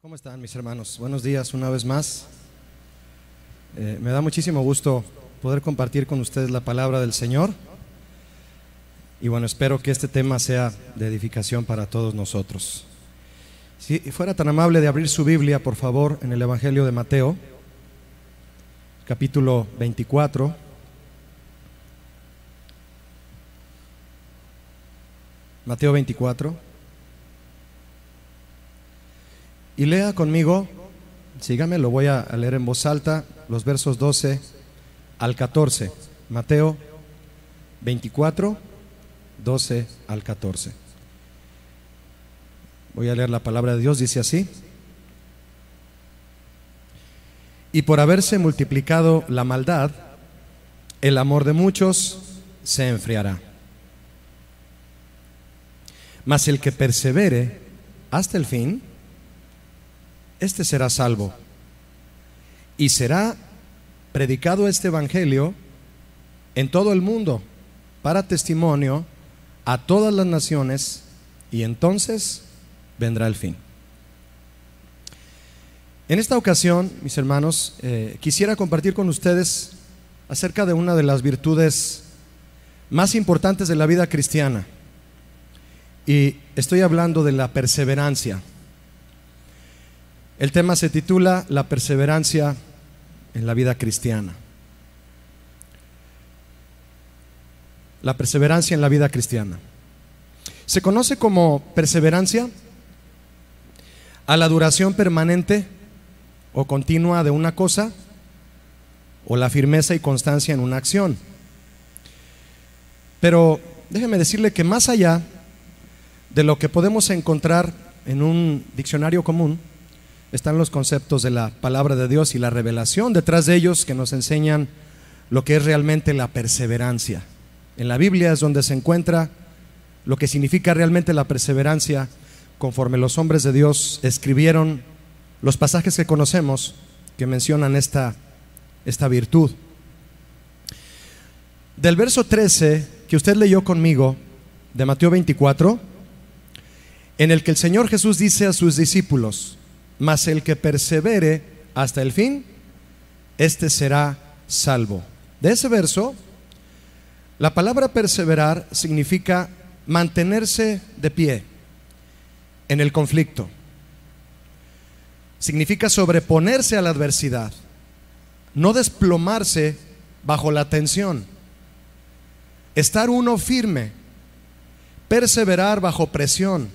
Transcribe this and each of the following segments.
¿Cómo están, mis hermanos? Buenos días una vez más. Me da muchísimo gusto poder compartir con ustedes la palabra del Señor. Y bueno, espero que este tema sea de edificación para todos nosotros. Si fuera tan amable de abrir su Biblia, por favor, en el Evangelio de Mateo, capítulo 24. Mateo 24. Y lea conmigo, sígame, lo voy a leer en voz alta, los versos 12 al 14. Mateo 24, 12 al 14. Voy a leer la palabra de Dios, dice así: y por haberse multiplicado la maldad, el amor de muchos se enfriará. Mas el que persevere hasta el fin, este será salvo. Y será predicado este evangelio en todo el mundo para testimonio a todas las naciones, y entonces vendrá el fin. En esta ocasión, mis hermanos, quisiera compartir con ustedes acerca de una de las virtudes más importantes de la vida cristiana, y estoy hablando de la perseverancia. El tema se titula La perseverancia en la vida cristiana. La perseverancia en la vida cristiana. Se conoce como perseverancia a la duración permanente o continua de una cosa, o la firmeza y constancia en una acción. Pero déjeme decirle que más allá de lo que podemos encontrar en un diccionario común, están los conceptos de la palabra de Dios y la revelación detrás de ellos, que nos enseñan lo que es realmente la perseverancia. En la Biblia es donde se encuentra lo que significa realmente la perseverancia, conforme los hombres de Dios escribieron los pasajes que conocemos que mencionan esta virtud. Del verso 13 que usted leyó conmigo de Mateo 24, en el que el Señor Jesús dice a sus discípulos: mas el que persevere hasta el fin, este será salvo. De ese verso, la palabra perseverar significa mantenerse de pie en el conflicto. Significa sobreponerse a la adversidad, no desplomarse bajo la tensión, estar uno firme, perseverar bajo presión,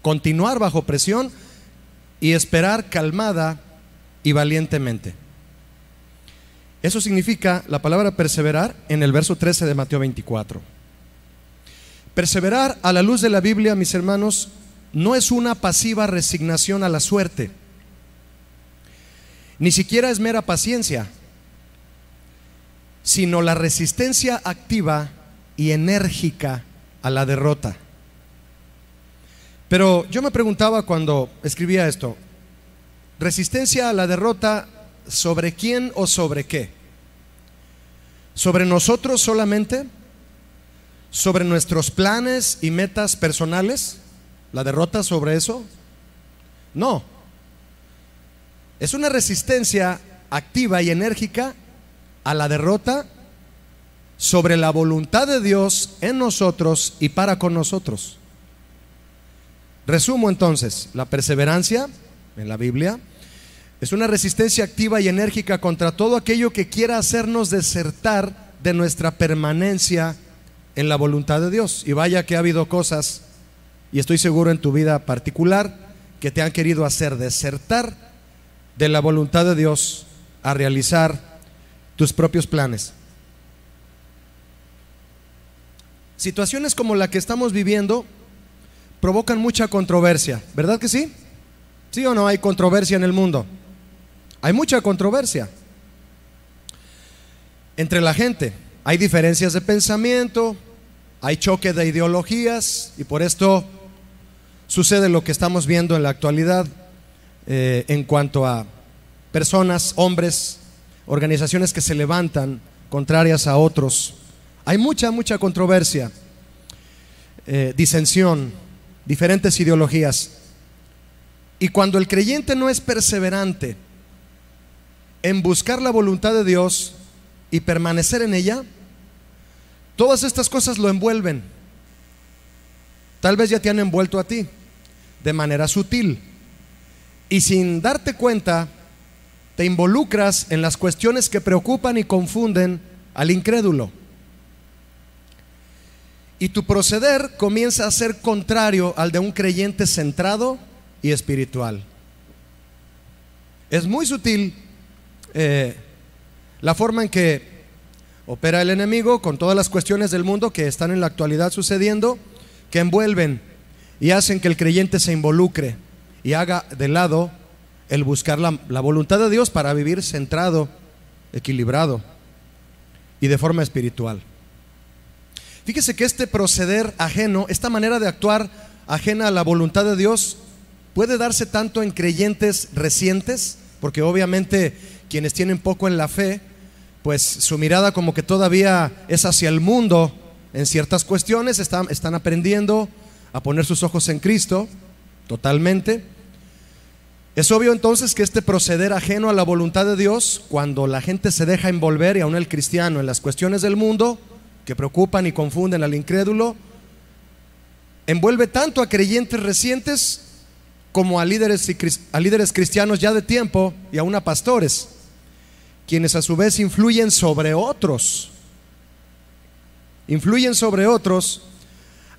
continuar bajo presión y esperar calmada y valientemente. Eso significa la palabra perseverar en el verso 13 de Mateo 24. Perseverar a la luz de la Biblia, mis hermanos, no es una pasiva resignación a la suerte, ni siquiera es mera paciencia, sino la resistencia activa y enérgica a la derrota. Pero yo me preguntaba cuando escribía esto: ¿resistencia a la derrota sobre quién o sobre qué? ¿Sobre nosotros solamente? ¿Sobre nuestros planes y metas personales? ¿La derrota sobre eso? No. Es una resistencia activa y enérgica a la derrota sobre la voluntad de Dios en nosotros y para con nosotros. Resumo entonces: la perseverancia en la Biblia es una resistencia activa y enérgica contra todo aquello que quiera hacernos desertar de nuestra permanencia en la voluntad de Dios. Y vaya que ha habido cosas, y estoy seguro en tu vida particular, que te han querido hacer desertar de la voluntad de Dios a realizar tus propios planes. Situaciones como la que estamos viviendo provocan mucha controversia, ¿verdad que sí? ¿Sí o no hay controversia en el mundo? Hay mucha controversia entre la gente. Hay diferencias de pensamiento, hay choque de ideologías, y por esto sucede lo que estamos viendo en la actualidad en cuanto a personas, hombres, organizaciones que se levantan contrarias a otros. Hay mucha controversia, disensión, diferentes ideologías. Y cuando el creyente no es perseverante en buscar la voluntad de Dios y permanecer en ella, todas estas cosas lo envuelven. Tal vez ya te han envuelto a ti de manera sutil, y sin darte cuenta te involucras en las cuestiones que preocupan y confunden al incrédulo, y tu proceder comienza a ser contrario al de un creyente centrado y espiritual. Es muy sutil la forma en que opera el enemigo con todas las cuestiones del mundo que están en la actualidad sucediendo, que envuelven y hacen que el creyente se involucre y haga de lado el buscar la voluntad de Dios para vivir centrado, equilibrado y de forma espiritual. Fíjese que este proceder ajeno, esta manera de actuar ajena a la voluntad de Dios, puede darse tanto en creyentes recientes, porque obviamente quienes tienen poco en la fe, pues su mirada como que todavía es hacia el mundo en ciertas cuestiones, están aprendiendo a poner sus ojos en Cristo totalmente. Es obvio entonces que este proceder ajeno a la voluntad de Dios, cuando la gente se deja envolver, y aún el cristiano, en las cuestiones del mundo que preocupan y confunden al incrédulo, envuelve tanto a creyentes recientes como a líderes cristianos ya de tiempo, y aún a pastores, quienes a su vez influyen sobre otros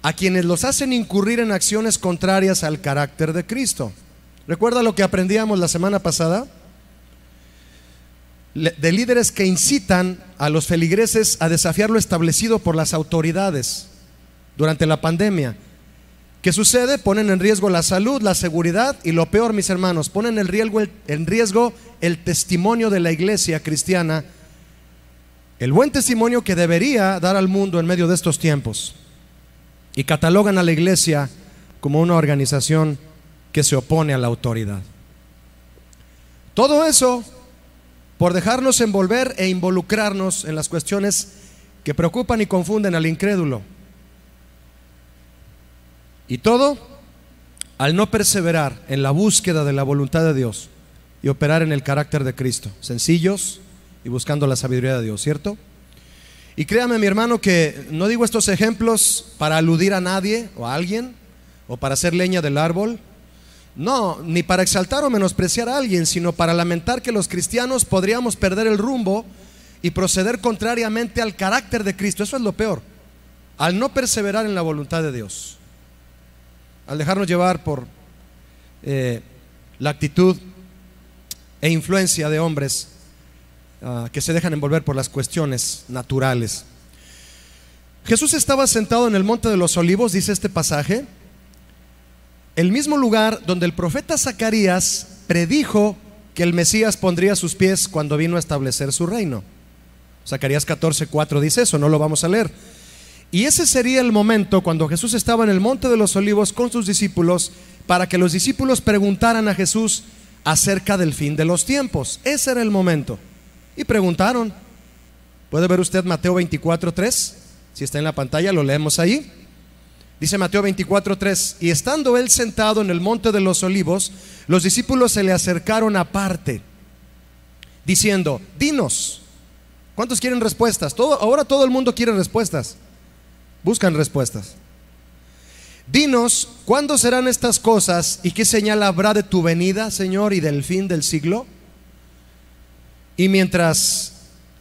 a quienes los hacen incurrir en acciones contrarias al carácter de Cristo. ¿Recuerda lo que aprendíamos la semana pasada? De líderes que incitan a los feligreses a desafiar lo establecido por las autoridades durante la pandemia. ¿Qué sucede? Ponen en riesgo la salud, la seguridad y lo peor, mis hermanos, ponen en riesgo el testimonio de la iglesia cristiana, el buen testimonio que debería dar al mundo en medio de estos tiempos, y catalogan a la iglesia como una organización que se opone a la autoridad. Todo eso por dejarnos envolver e involucrarnos en las cuestiones que preocupan y confunden al incrédulo. Y todo al no perseverar en la búsqueda de la voluntad de Dios y operar en el carácter de Cristo, sencillos y buscando la sabiduría de Dios, ¿cierto? Y créame, mi hermano, que no digo estos ejemplos para aludir a nadie o a alguien, o para hacer leña del árbol, no, ni para exaltar o menospreciar a alguien, sino para lamentar que los cristianos podríamos perder el rumbo y proceder contrariamente al carácter de Cristo. Eso es lo peor, al no perseverar en la voluntad de Dios, al dejarnos llevar por la actitud e influencia de hombres que se dejan envolver por las cuestiones naturales. Jesús estaba sentado en el monte de los Olivos, dice este pasaje, el mismo lugar donde el profeta Zacarías predijo que el Mesías pondría sus pies cuando vino a establecer su reino. Zacarías 14:4 dice eso, no lo vamos a leer. Y ese sería el momento cuando Jesús estaba en el monte de los Olivos con sus discípulos, para que los discípulos preguntaran a Jesús acerca del fin de los tiempos. Ese era el momento. Y preguntaron. ¿Puede ver usted Mateo 24:3? Si está en la pantalla, lo leemos ahí. Dice Mateo 24:3: y estando él sentado en el monte de los Olivos, los discípulos se le acercaron aparte, diciendo: dinos. ¿Cuántos quieren respuestas? Ahora todo el mundo quiere respuestas. Buscan respuestas. Dinos, ¿cuándo serán estas cosas y qué señal habrá de tu venida, Señor, y del fin del siglo? Y mientras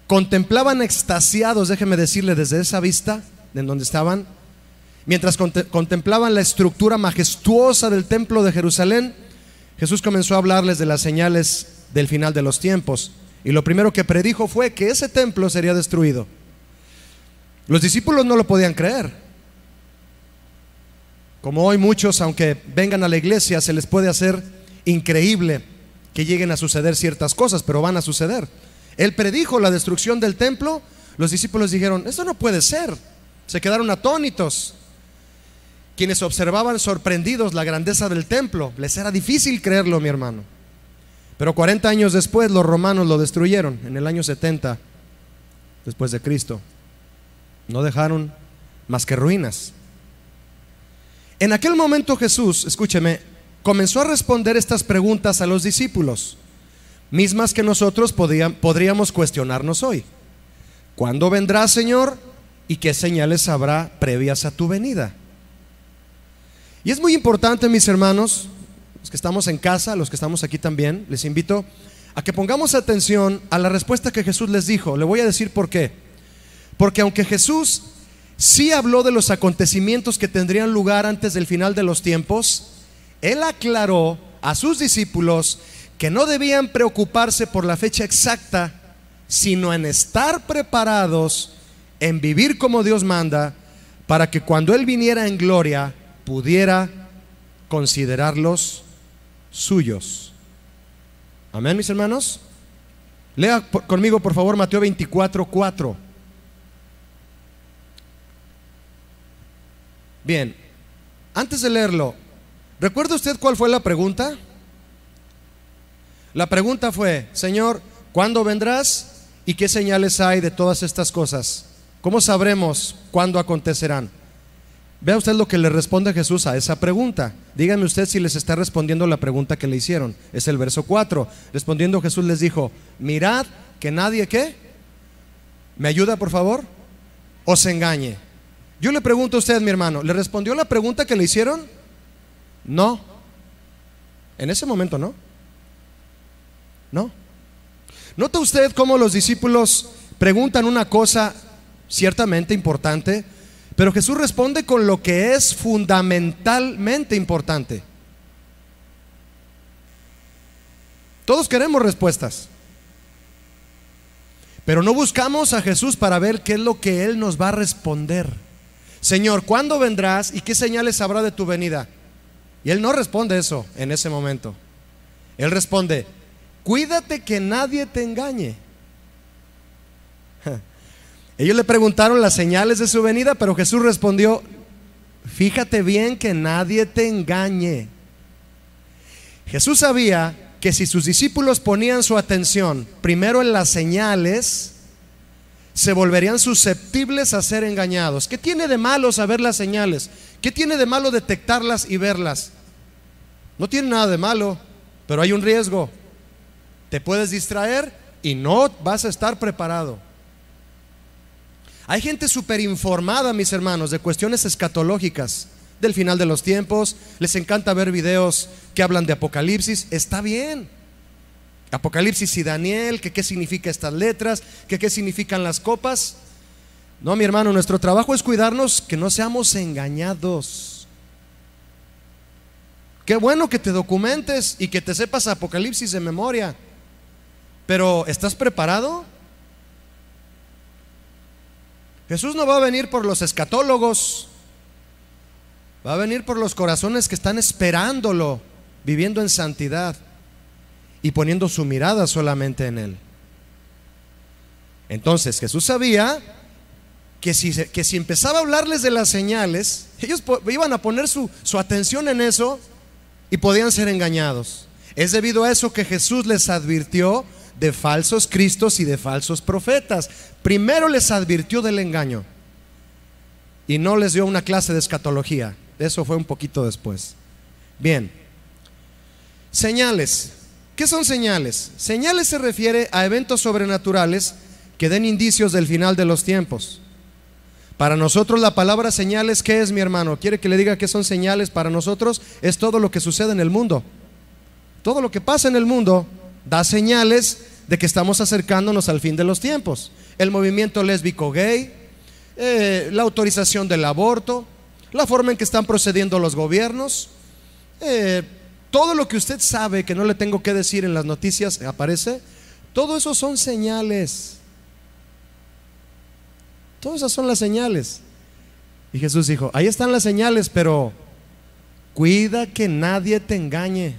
contemplaban extasiados, déjeme decirle, desde esa vista en donde estaban, mientras contemplaban la estructura majestuosa del templo de Jerusalén, Jesús comenzó a hablarles de las señales del final de los tiempos. Y lo primero que predijo fue que ese templo sería destruido. Los discípulos no lo podían creer. Como hoy muchos, aunque vengan a la iglesia, se les puede hacer increíble que lleguen a suceder ciertas cosas, pero van a suceder. Él predijo la destrucción del templo. Los discípulos dijeron: esto no puede ser. Se quedaron atónitos. Quienes observaban sorprendidos la grandeza del templo, les era difícil creerlo, mi hermano. Pero 40 años después los romanos lo destruyeron, en el año 70 después de Cristo. No dejaron más que ruinas. En aquel momento Jesús, escúcheme, comenzó a responder estas preguntas a los discípulos, mismas que nosotros podríamos cuestionarnos hoy. ¿Cuándo vendrá, Señor? ¿Y qué señales habrá previas a tu venida? Y es muy importante, mis hermanos, los que estamos en casa, los que estamos aquí también, les invito a que pongamos atención a la respuesta que Jesús les dijo. Le voy a decir por qué. Porque aunque Jesús sí habló de los acontecimientos que tendrían lugar antes del final de los tiempos, Él aclaró a sus discípulos que no debían preocuparse por la fecha exacta, sino en estar preparados, en vivir como Dios manda, para que cuando Él viniera en gloria pudiera considerarlos suyos. Amén, mis hermanos. Lea conmigo, por favor, Mateo 24:4. Bien, antes de leerlo, ¿recuerda usted cuál fue la pregunta? La pregunta fue: Señor, ¿cuándo vendrás? ¿Y qué señales hay de todas estas cosas? ¿Cómo sabremos cuándo acontecerán? Vea usted lo que le responde Jesús a esa pregunta. Dígame usted si les está respondiendo la pregunta que le hicieron. Es el verso 4. Respondiendo Jesús les dijo: mirad que nadie, ¿qué? ¿Me ayuda, por favor? Os engañe. Yo le pregunto a usted, mi hermano, ¿le respondió la pregunta que le hicieron? No. En ese momento no. No. ¿Nota usted cómo los discípulos preguntan una cosa ciertamente importante, pero Jesús responde con lo que es fundamentalmente importante? Todos queremos respuestas, pero no buscamos a Jesús para ver qué es lo que Él nos va a responder. Señor, ¿cuándo vendrás y qué señales habrá de tu venida? Y Él no responde eso en ese momento. Él responde: cuídate que nadie te engañe. Ellos le preguntaron las señales de su venida, pero Jesús respondió: fíjate bien que nadie te engañe. Jesús sabía que si sus discípulos ponían su atención primero en las señales, se volverían susceptibles a ser engañados. ¿Qué tiene de malo saber las señales? ¿Qué tiene de malo detectarlas y verlas? No tiene nada de malo, pero hay un riesgo. Te puedes distraer y no vas a estar preparado. Hay gente súper informada, mis hermanos, de cuestiones escatológicas, del final de los tiempos. Les encanta ver videos que hablan de Apocalipsis. Está bien. Apocalipsis y Daniel, que qué significa estas letras, que qué significan las copas. No, mi hermano, nuestro trabajo es cuidarnos que no seamos engañados. Qué bueno que te documentes y que te sepas Apocalipsis de memoria, pero ¿estás preparado? Jesús no va a venir por los escatólogos, va a venir por los corazones que están esperándolo, viviendo en santidad y poniendo su mirada solamente en Él. Entonces Jesús sabía que si empezaba a hablarles de las señales, ellos iban a poner su atención en eso y podían ser engañados. Es debido a eso que Jesús les advirtió de falsos cristos y de falsos profetas. Primero les advirtió del engaño y no les dio una clase de escatología. Eso fue un poquito después. Bien, señales. ¿Qué son señales? Señales se refiere a eventos sobrenaturales que den indicios del final de los tiempos. Para nosotros la palabra señales, ¿qué es, mi hermano? ¿Quiere que le diga qué son señales para nosotros? Es todo lo que sucede en el mundo. Todo lo que pasa en el mundo da señales de que estamos acercándonos al fin de los tiempos. El movimiento lésbico gay, la autorización del aborto, la forma en que están procediendo los gobiernos, todo lo que usted sabe que no le tengo que decir en las noticias aparece. Todo eso son señales. Todas esas son las señales. Y Jesús dijo: ahí están las señales, pero cuida que nadie te engañe.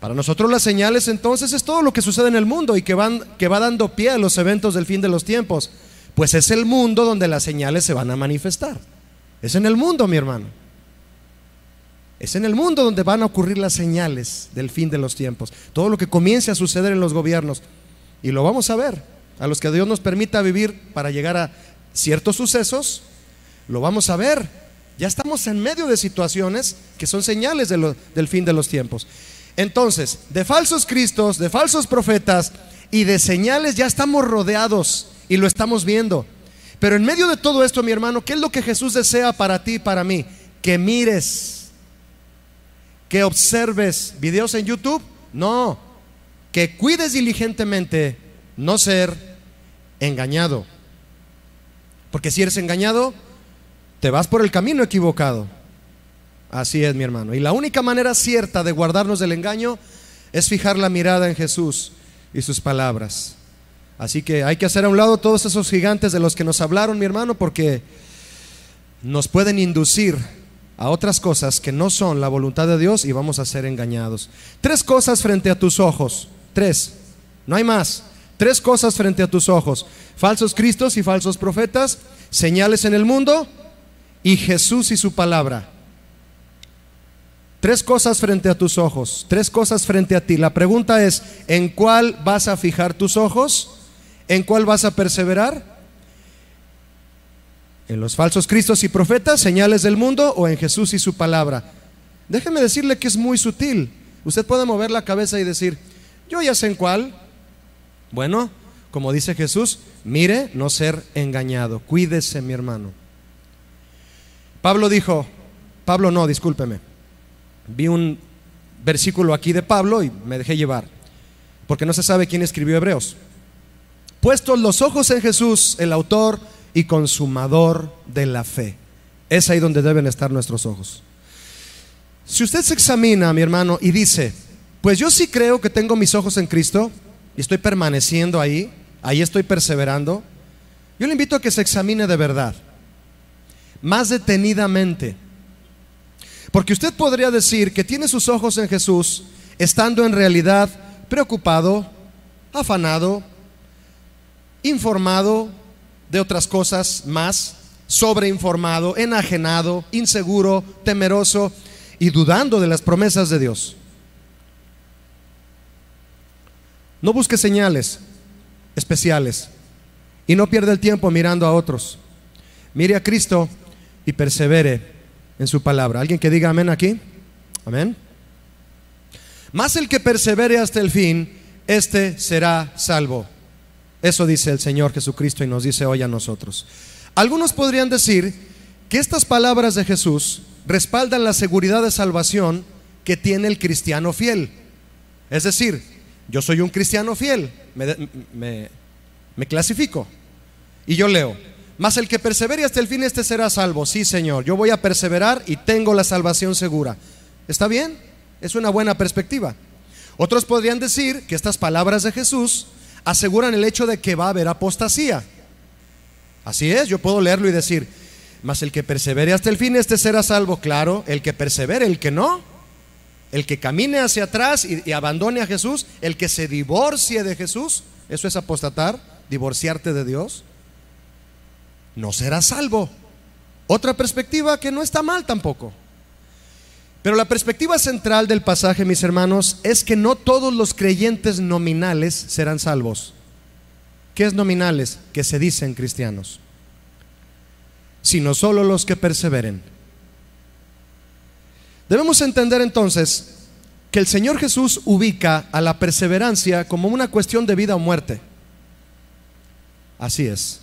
Para nosotros las señales entonces es todo lo que sucede en el mundo y que va dando pie a los eventos del fin de los tiempos. Pues es el mundo donde las señales se van a manifestar. Es en el mundo, mi hermano. Es en el mundo donde van a ocurrir las señales del fin de los tiempos. Todo lo que comience a suceder en los gobiernos. Y lo vamos a ver. A los que Dios nos permita vivir para llegar a ciertos sucesos, lo vamos a ver. Ya estamos en medio de situaciones que son señales del fin de los tiempos. Entonces, de falsos cristos, de falsos profetas y de señales ya estamos rodeados y lo estamos viendo. Pero en medio de todo esto, mi hermano, ¿qué es lo que Jesús desea para ti y para mí? Que mires, que observes videos en YouTube. No, que cuides diligentemente no ser engañado. Porque si eres engañado, te vas por el camino equivocado. Así es, mi hermano. Y la única manera cierta de guardarnos del engaño es fijar la mirada en Jesús y sus palabras. Así que hay que hacer a un lado todos esos gigantes de los que nos hablaron, mi hermano, porque nos pueden inducir a otras cosas que no son la voluntad de Dios y vamos a ser engañados. 3 cosas frente a tus ojos. 3, no hay más. 3 cosas frente a tus ojos: falsos cristos y falsos profetas, señales en el mundo y Jesús y su palabra. 3 cosas frente a tus ojos, 3 cosas frente a ti. La pregunta es: ¿en cuál vas a fijar tus ojos? ¿En cuál vas a perseverar? ¿En los falsos cristos y profetas, señales del mundo, o en Jesús y su palabra? Déjeme decirle que es muy sutil. Usted puede mover la cabeza y decir: yo ya sé en cuál. Bueno, como dice Jesús, mire no ser engañado. Cuídese, mi hermano. Discúlpeme. Vi un versículo aquí de Pablo y me dejé llevar, porque no se sabe quién escribió Hebreos. Puestos los ojos en Jesús, el autor y consumador de la fe. Es ahí donde deben estar nuestros ojos. Si usted se examina, mi hermano, y dice: pues yo sí creo que tengo mis ojos en Cristo y estoy permaneciendo ahí estoy perseverando, yo le invito a que se examine de verdad, más detenidamente. Porque usted podría decir que tiene sus ojos en Jesús, estando en realidad preocupado, afanado, informado de otras cosas más, sobreinformado, enajenado, inseguro, temeroso y dudando de las promesas de Dios. No busque señales especiales y no pierda el tiempo mirando a otros. Mire a Cristo y persevere en su palabra. ¿Alguien que diga amén aquí? Amén. Mas el que persevere hasta el fin, este será salvo. Eso dice el Señor Jesucristo y nos dice hoy a nosotros. Algunos podrían decir que estas palabras de Jesús respaldan la seguridad de salvación que tiene el cristiano fiel. Es decir, yo soy un cristiano fiel, me clasifico y yo leo: mas el que persevere hasta el fin, este será salvo. Sí, Señor, yo voy a perseverar y tengo la salvación segura. ¿Está bien? Es una buena perspectiva. Otros podrían decir que estas palabras de Jesús aseguran el hecho de que va a haber apostasía. Así es, yo puedo leerlo y decir: mas el que persevere hasta el fin, este será salvo. Claro, el que persevere, el que no, el que camine hacia atrás y abandone a Jesús, el que se divorcie de Jesús, eso es apostatar, divorciarte de Dios, no será salvo. Otra perspectiva que no está mal tampoco. Pero la perspectiva central del pasaje, mis hermanos, es que no todos los creyentes nominales serán salvos. ¿Qué es nominales? Que se dicen cristianos. Sino solo los que perseveren. Debemos entender entonces que el Señor Jesús ubica a la perseverancia como una cuestión de vida o muerte. Así es.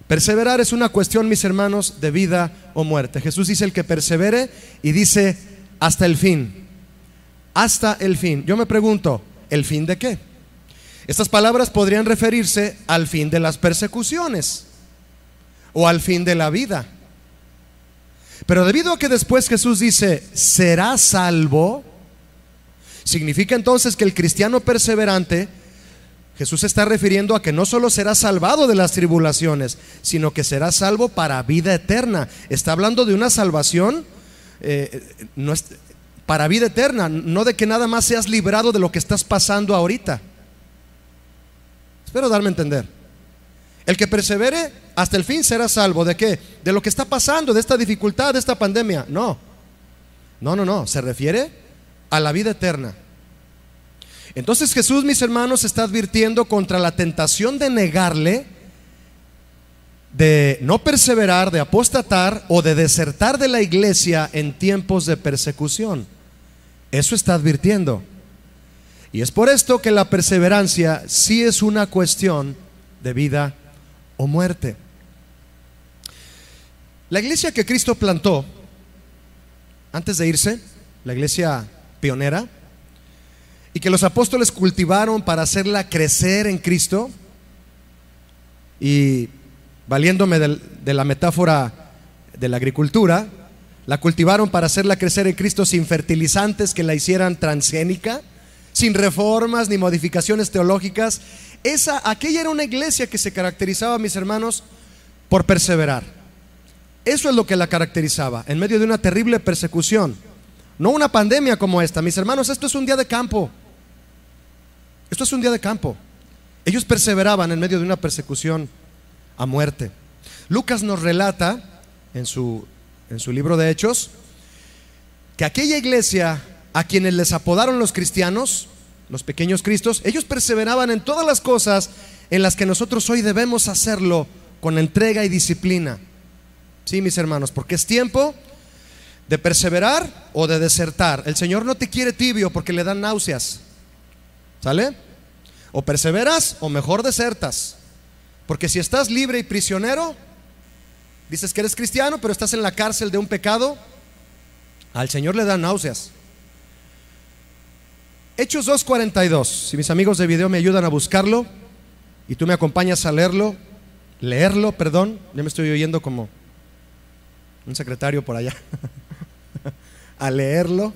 Perseverar es una cuestión, mis hermanos, de vida o muerte. Jesús dice: el que persevere, y dice: hasta el fin. Hasta el fin. Yo me pregunto, ¿el fin de qué? Estas palabras podrían referirse al fin de las persecuciones o al fin de la vida. Pero debido a que después Jesús dice: será salvo, significa entonces que el cristiano perseverante, Jesús se está refiriendo a que no solo será salvado de las tribulaciones, sino que será salvo para vida eterna. Está hablando de una salvación para vida eterna, no de que nada más seas librado de lo que estás pasando ahorita. Espero darme a entender. El que persevere hasta el fin será salvo. ¿De qué? De lo que está pasando, de esta dificultad, de esta pandemia. No, se refiere a la vida eterna. Entonces Jesús, mis hermanos, está advirtiendo contra la tentación de negarle de no perseverar, de apostatar o de desertar de la iglesia en tiempos de persecución. Eso está advirtiendo. Y es por esto que la perseverancia sí es una cuestión de vida o muerte. La iglesia que Cristo plantó antes de irse, la iglesia pionera, y que los apóstoles cultivaron para hacerla crecer en Cristo, y valiéndome de la metáfora de la agricultura, la cultivaron para hacerla crecer en Cristo sin fertilizantes que la hicieran transgénica, sin reformas ni modificaciones teológicas. Aquella era una iglesia que se caracterizaba, mis hermanos, por perseverar. Eso es lo que la caracterizaba, en medio de una terrible persecución. No una pandemia como esta, mis hermanos, esto es un día de campo. Esto es un día de campo. Ellos perseveraban en medio de una persecución a muerte. Lucas nos relata en su libro de Hechos que aquella iglesia a quienes les apodaron los cristianos, los pequeños cristos, ellos perseveraban en todas las cosas en las que nosotros hoy debemos hacerlo con entrega y disciplina. Sí, mis hermanos, porque es tiempo de perseverar o de desertar. El Señor no te quiere tibio porque le dan náuseas. ¿Sale? O perseveras o mejor desertas. Porque si estás libre y prisionero, dices que eres cristiano, pero estás en la cárcel de un pecado, al Señor le dan náuseas. Hechos 2:42. Si mis amigos de video me ayudan a buscarlo y tú me acompañas a leerlo, ya me estoy oyendo como un secretario por allá. A leerlo.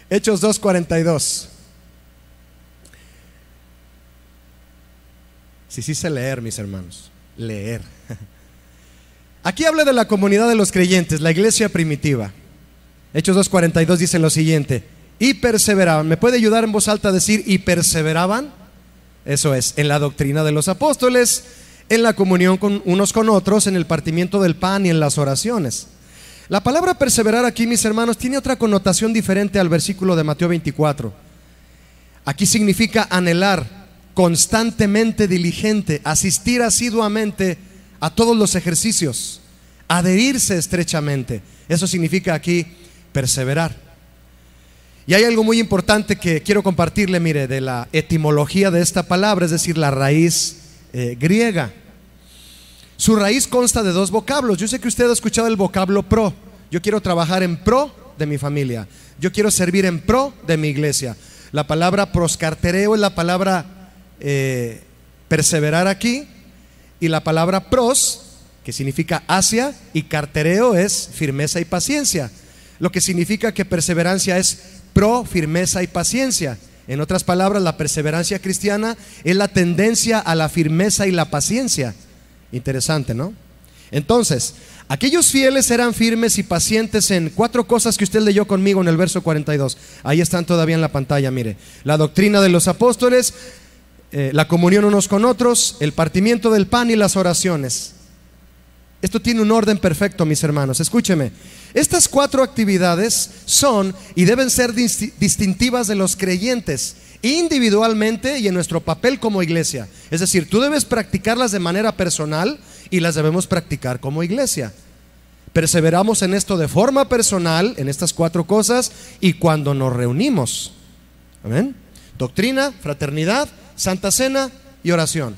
Hechos 2:42. Sí sé leer, mis hermanos. Leer. Aquí habla de la comunidad de los creyentes, la iglesia primitiva. Hechos 2:42 dice lo siguiente: y perseveraban. ¿Me puede ayudar en voz alta a decir y perseveraban? Eso es, en la doctrina de los apóstoles, en la comunión unos con otros, en el partimiento del pan y en las oraciones. La palabra perseverar aquí, mis hermanos, tiene otra connotación diferente al versículo de Mateo 24. Aquí significa anhelar, constantemente diligente, asistir asiduamente a todos los ejercicios, adherirse estrechamente. Eso significa aquí perseverar. Y hay algo muy importante que quiero compartirle, mire, de la etimología de esta palabra, es decir, la raíz griega. Su raíz consta de dos vocablos. Yo sé que usted ha escuchado el vocablo pro. Yo quiero trabajar en pro de mi familia. Yo quiero servir en pro de mi iglesia. La palabra proscartereo es la palabra perseverar aquí, y la palabra pros, que significa hacia, y cartereo es firmeza y paciencia, lo que significa que perseverancia es pro, firmeza y paciencia. En otras palabras, la perseverancia cristiana es la tendencia a la firmeza y la paciencia. Interesante, ¿no? Entonces, aquellos fieles eran firmes y pacientes en cuatro cosas que usted leyó conmigo en el verso 42. Ahí están todavía en la pantalla, mire. La doctrina de los apóstoles, la comunión unos con otros, el partimiento del pan y las oraciones. Esto tiene un orden perfecto, mis hermanos. Escúcheme. Estas cuatro actividades son y deben ser distintivas de los creyentes, individualmente y en nuestro papel como iglesia. Es decir, tú debes practicarlas de manera personal y las debemos practicar como iglesia. Perseveramos en esto de forma personal, en estas cuatro cosas, y cuando nos reunimos. Amén. Doctrina, fraternidad, Santa Cena y oración.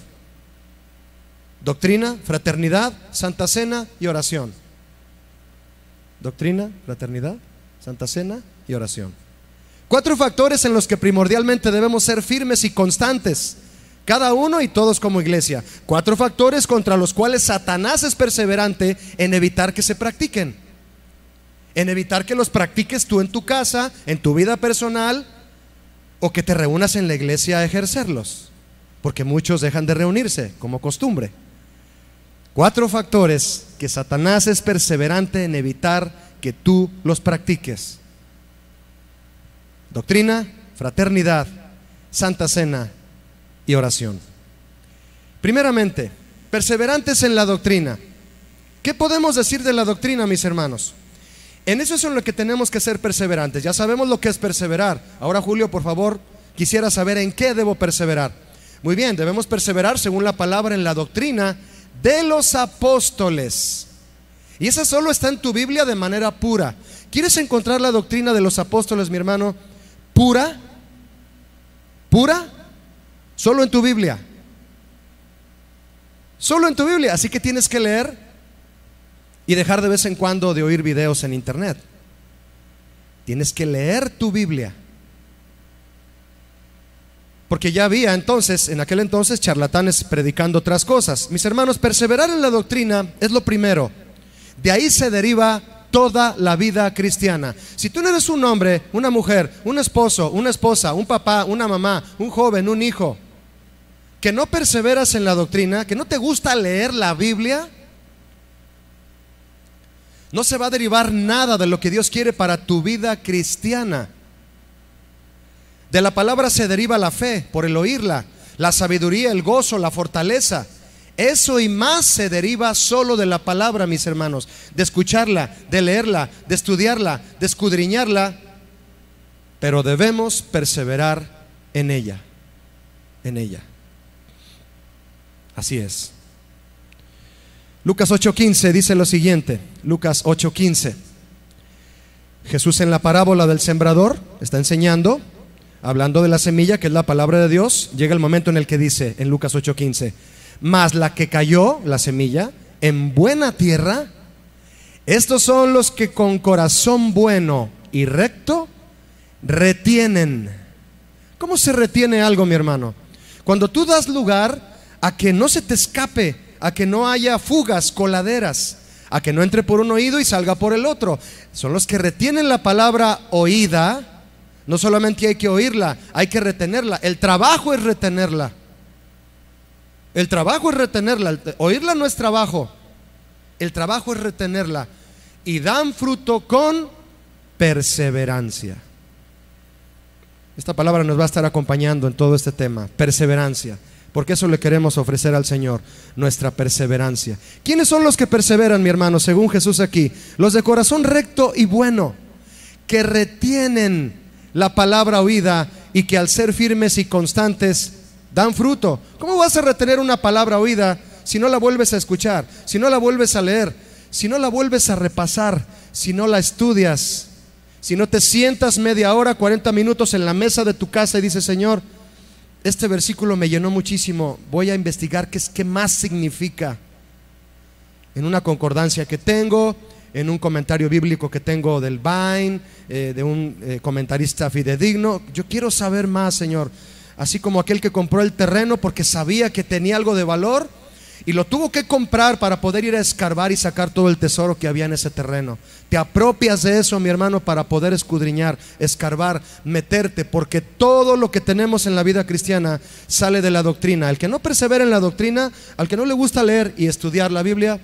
Doctrina, fraternidad, Santa Cena y oración. Doctrina, fraternidad, Santa Cena y oración. Cuatro factores en los que primordialmente debemos ser firmes y constantes, cada uno y todos como iglesia. Cuatro factores contra los cuales Satanás es perseverante en evitar que se practiquen, en evitar que los practiques tú en tu casa, en tu vida personal, o que te reúnas en la iglesia a ejercerlos, porque muchos dejan de reunirse como costumbre. Cuatro factores que Satanás es perseverante en evitar que tú los practiques: doctrina, fraternidad, Santa Cena y oración. Primeramente, perseverantes en la doctrina. ¿Qué podemos decir de la doctrina, mis hermanos? En eso es en lo que tenemos que ser perseverantes. Ya sabemos lo que es perseverar. Ahora, Julio, por favor, quisiera saber en qué debo perseverar. Muy bien, debemos perseverar según la palabra en la doctrina de los apóstoles. Y esa solo está en tu Biblia de manera pura. ¿Quieres encontrar la doctrina de los apóstoles, mi hermano? Pura, pura, solo en tu Biblia. Solo en tu Biblia. Así que tienes que leer y dejar de vez en cuando de oír videos en internet. Tienes que leer tu Biblia. Porque ya había entonces, en aquel entonces, charlatanes predicando otras cosas. Mis hermanos, perseverar en la doctrina es lo primero. De ahí se deriva toda la vida cristiana. Si tú no eres un hombre, una mujer, un esposo, una esposa, un papá, una mamá, un joven, un hijo, que no perseveras en la doctrina, que no te gusta leer la Biblia, no se va a derivar nada de lo que Dios quiere para tu vida cristiana. De la palabra se deriva la fe, por el oírla, la sabiduría, el gozo, la fortaleza. Eso y más se deriva solo de la palabra, mis hermanos, de escucharla, de leerla, de estudiarla, de escudriñarla. Pero debemos perseverar en ella, en ella. Así es. Lucas 8:15 dice lo siguiente. Lucas 8:15. Jesús, en la parábola del sembrador, está enseñando, hablando de la semilla, que es la palabra de Dios. Llega el momento en el que dice en Lucas 8:15: mas la que cayó, la semilla, en buena tierra, estos son los que con corazón bueno y recto retienen. ¿Cómo se retiene algo, mi hermano? Cuando tú das lugar a que no se te escape, a que no haya fugas, coladeras, a que no entre por un oído y salga por el otro. Son los que retienen la palabra oída. No solamente hay que oírla, hay que retenerla. El trabajo es retenerla. El trabajo es retenerla. Oírla no es trabajo. El trabajo es retenerla. Y dan fruto con perseverancia. Esta palabra nos va a estar acompañando en todo este tema, perseverancia, porque eso le queremos ofrecer al Señor, nuestra perseverancia. ¿Quiénes son los que perseveran, mi hermano, según Jesús aquí? Los de corazón recto y bueno, que retienen la palabra oída y que al ser firmes y constantes dan fruto. ¿Cómo vas a retener una palabra oída si no la vuelves a escuchar, si no la vuelves a leer, si no la vuelves a repasar, si no la estudias, si no te sientas media hora, 40 minutos en la mesa de tu casa y dices: Señor, este versículo me llenó muchísimo, voy a investigar qué más significa? En una concordancia que tengo, en un comentario bíblico que tengo del Vine, de un comentarista fidedigno. Yo quiero saber más, Señor. Así como aquel que compró el terreno porque sabía que tenía algo de valor y lo tuvo que comprar para poder ir a escarbar y sacar todo el tesoro que había en ese terreno. Te apropias de eso, mi hermano, para poder escudriñar, escarbar, meterte, porque todo lo que tenemos en la vida cristiana sale de la doctrina. El que no persevera en la doctrina, al que no le gusta leer y estudiar la Biblia,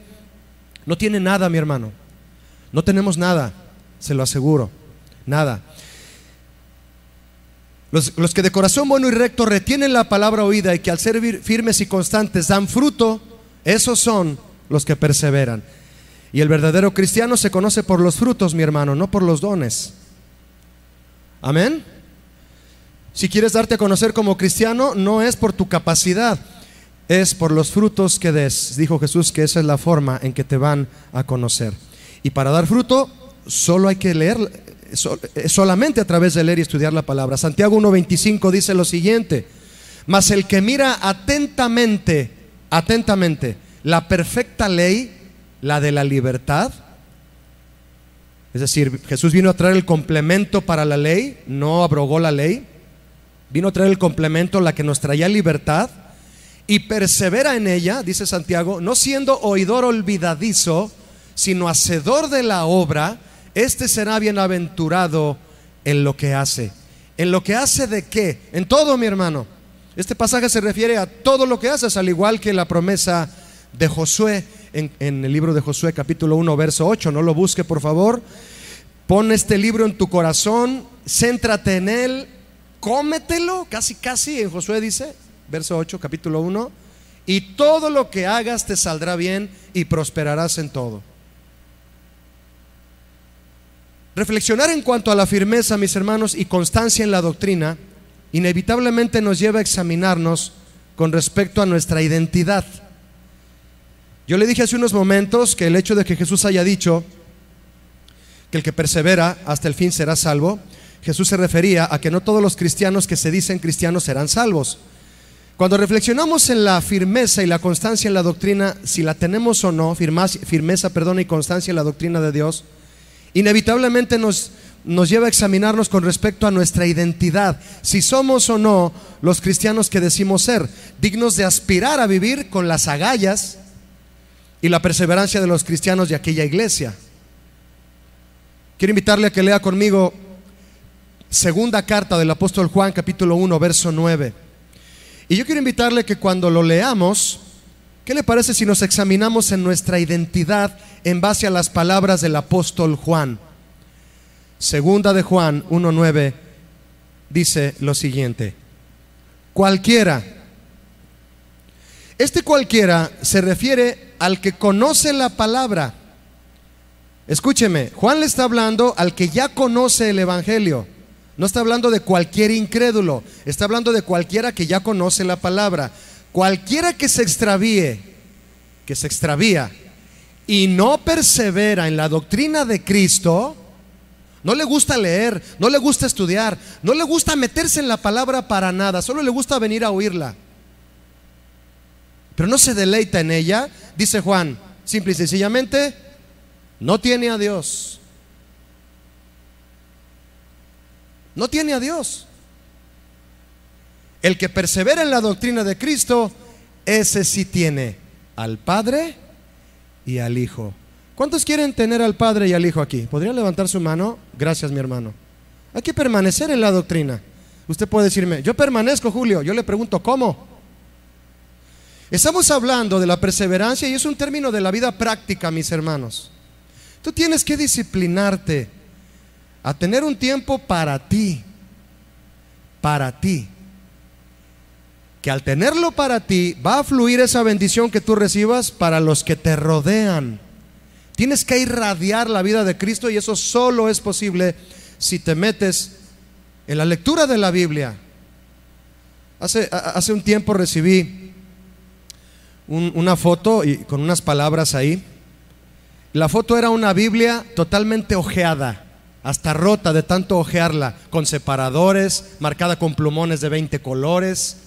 no tiene nada, mi hermano. No tenemos nada, se lo aseguro, nada. Los que de corazón bueno y recto retienen la palabra oída y que al ser firmes y constantes dan fruto, esos son los que perseveran. Y el verdadero cristiano se conoce por los frutos, mi hermano, no por los dones. Amén. Si quieres darte a conocer como cristiano, no es por tu capacidad, es por los frutos que des. Dijo Jesús que esa es la forma en que te van a conocer. Y para dar fruto, solo hay que leer, solamente a través de leer y estudiar la palabra. Santiago 1:25 dice lo siguiente: mas el que mira atentamente la perfecta ley, la de la libertad. Es decir, Jesús vino a traer el complemento para la ley, no abrogó la ley. Vino a traer el complemento, la que nos traía libertad, y persevera en ella, dice Santiago, no siendo oidor olvidadizo, sino hacedor de la obra. Este será bienaventurado en lo que hace. ¿En lo que hace de qué? En todo, mi hermano. Este pasaje se refiere a todo lo que haces, al igual que la promesa de Josué en el libro de Josué capítulo 1 verso 8. No lo busque, por favor. Pon este libro en tu corazón, céntrate en él, cómetelo, casi en Josué dice, verso 8 capítulo 1, y todo lo que hagas te saldrá bien y prosperarás en todo. Reflexionar en cuanto a la firmeza, mis hermanos, y constancia en la doctrina, inevitablemente nos lleva a examinarnos con respecto a nuestra identidad. Yo le dije hace unos momentos que el hecho de que Jesús haya dicho que el que persevera hasta el fin será salvo, Jesús se refería a que no todos los cristianos que se dicen cristianos serán salvos. Cuando reflexionamos en la firmeza y la constancia en la doctrina, si la tenemos o no, firmeza y constancia en la doctrina de Dios, inevitablemente nos lleva a examinarnos con respecto a nuestra identidad, si somos o no los cristianos que decimos ser, dignos de aspirar a vivir con las agallas y la perseverancia de los cristianos de aquella iglesia. Quiero invitarle a que lea conmigo segunda carta del apóstol Juan, capítulo 1, verso 9. Y yo quiero invitarle que cuando lo leamos, ¿qué le parece si nos examinamos en nuestra identidad en base a las palabras del apóstol Juan? Segunda de Juan 1:9 dice lo siguiente: cualquiera. Este cualquiera se refiere al que conoce la palabra. Escúcheme, Juan le está hablando al que ya conoce el evangelio. No está hablando de cualquier incrédulo, está hablando de cualquiera que ya conoce la palabra. Cualquiera que se extravía y no persevera en la doctrina de Cristo, no le gusta leer, no le gusta estudiar, no le gusta meterse en la palabra para nada, solo le gusta venir a oírla, pero no se deleita en ella, dice Juan, simple y sencillamente, no tiene a Dios. No tiene a Dios. El que persevera en la doctrina de Cristo, ese sí tiene al Padre y al Hijo. ¿Cuántos quieren tener al Padre y al Hijo aquí? ¿Podría levantar su mano? Gracias, mi hermano. Hay que permanecer en la doctrina. Usted puede decirme, yo permanezco, Julio. Yo le pregunto, ¿cómo? Estamos hablando de la perseverancia y es un término de la vida práctica, mis hermanos. Tú tienes que disciplinarte a tener un tiempo para ti, que al tenerlo para ti va a fluir esa bendición que tú recibas para los que te rodean. Tienes que irradiar la vida de Cristo y eso solo es posible si te metes en la lectura de la Biblia. Hace un tiempo recibí una foto y con unas palabras ahí. La foto era una Biblia totalmente hojeada, hasta rota de tanto hojearla, con separadores, marcada con plumones de 20 colores,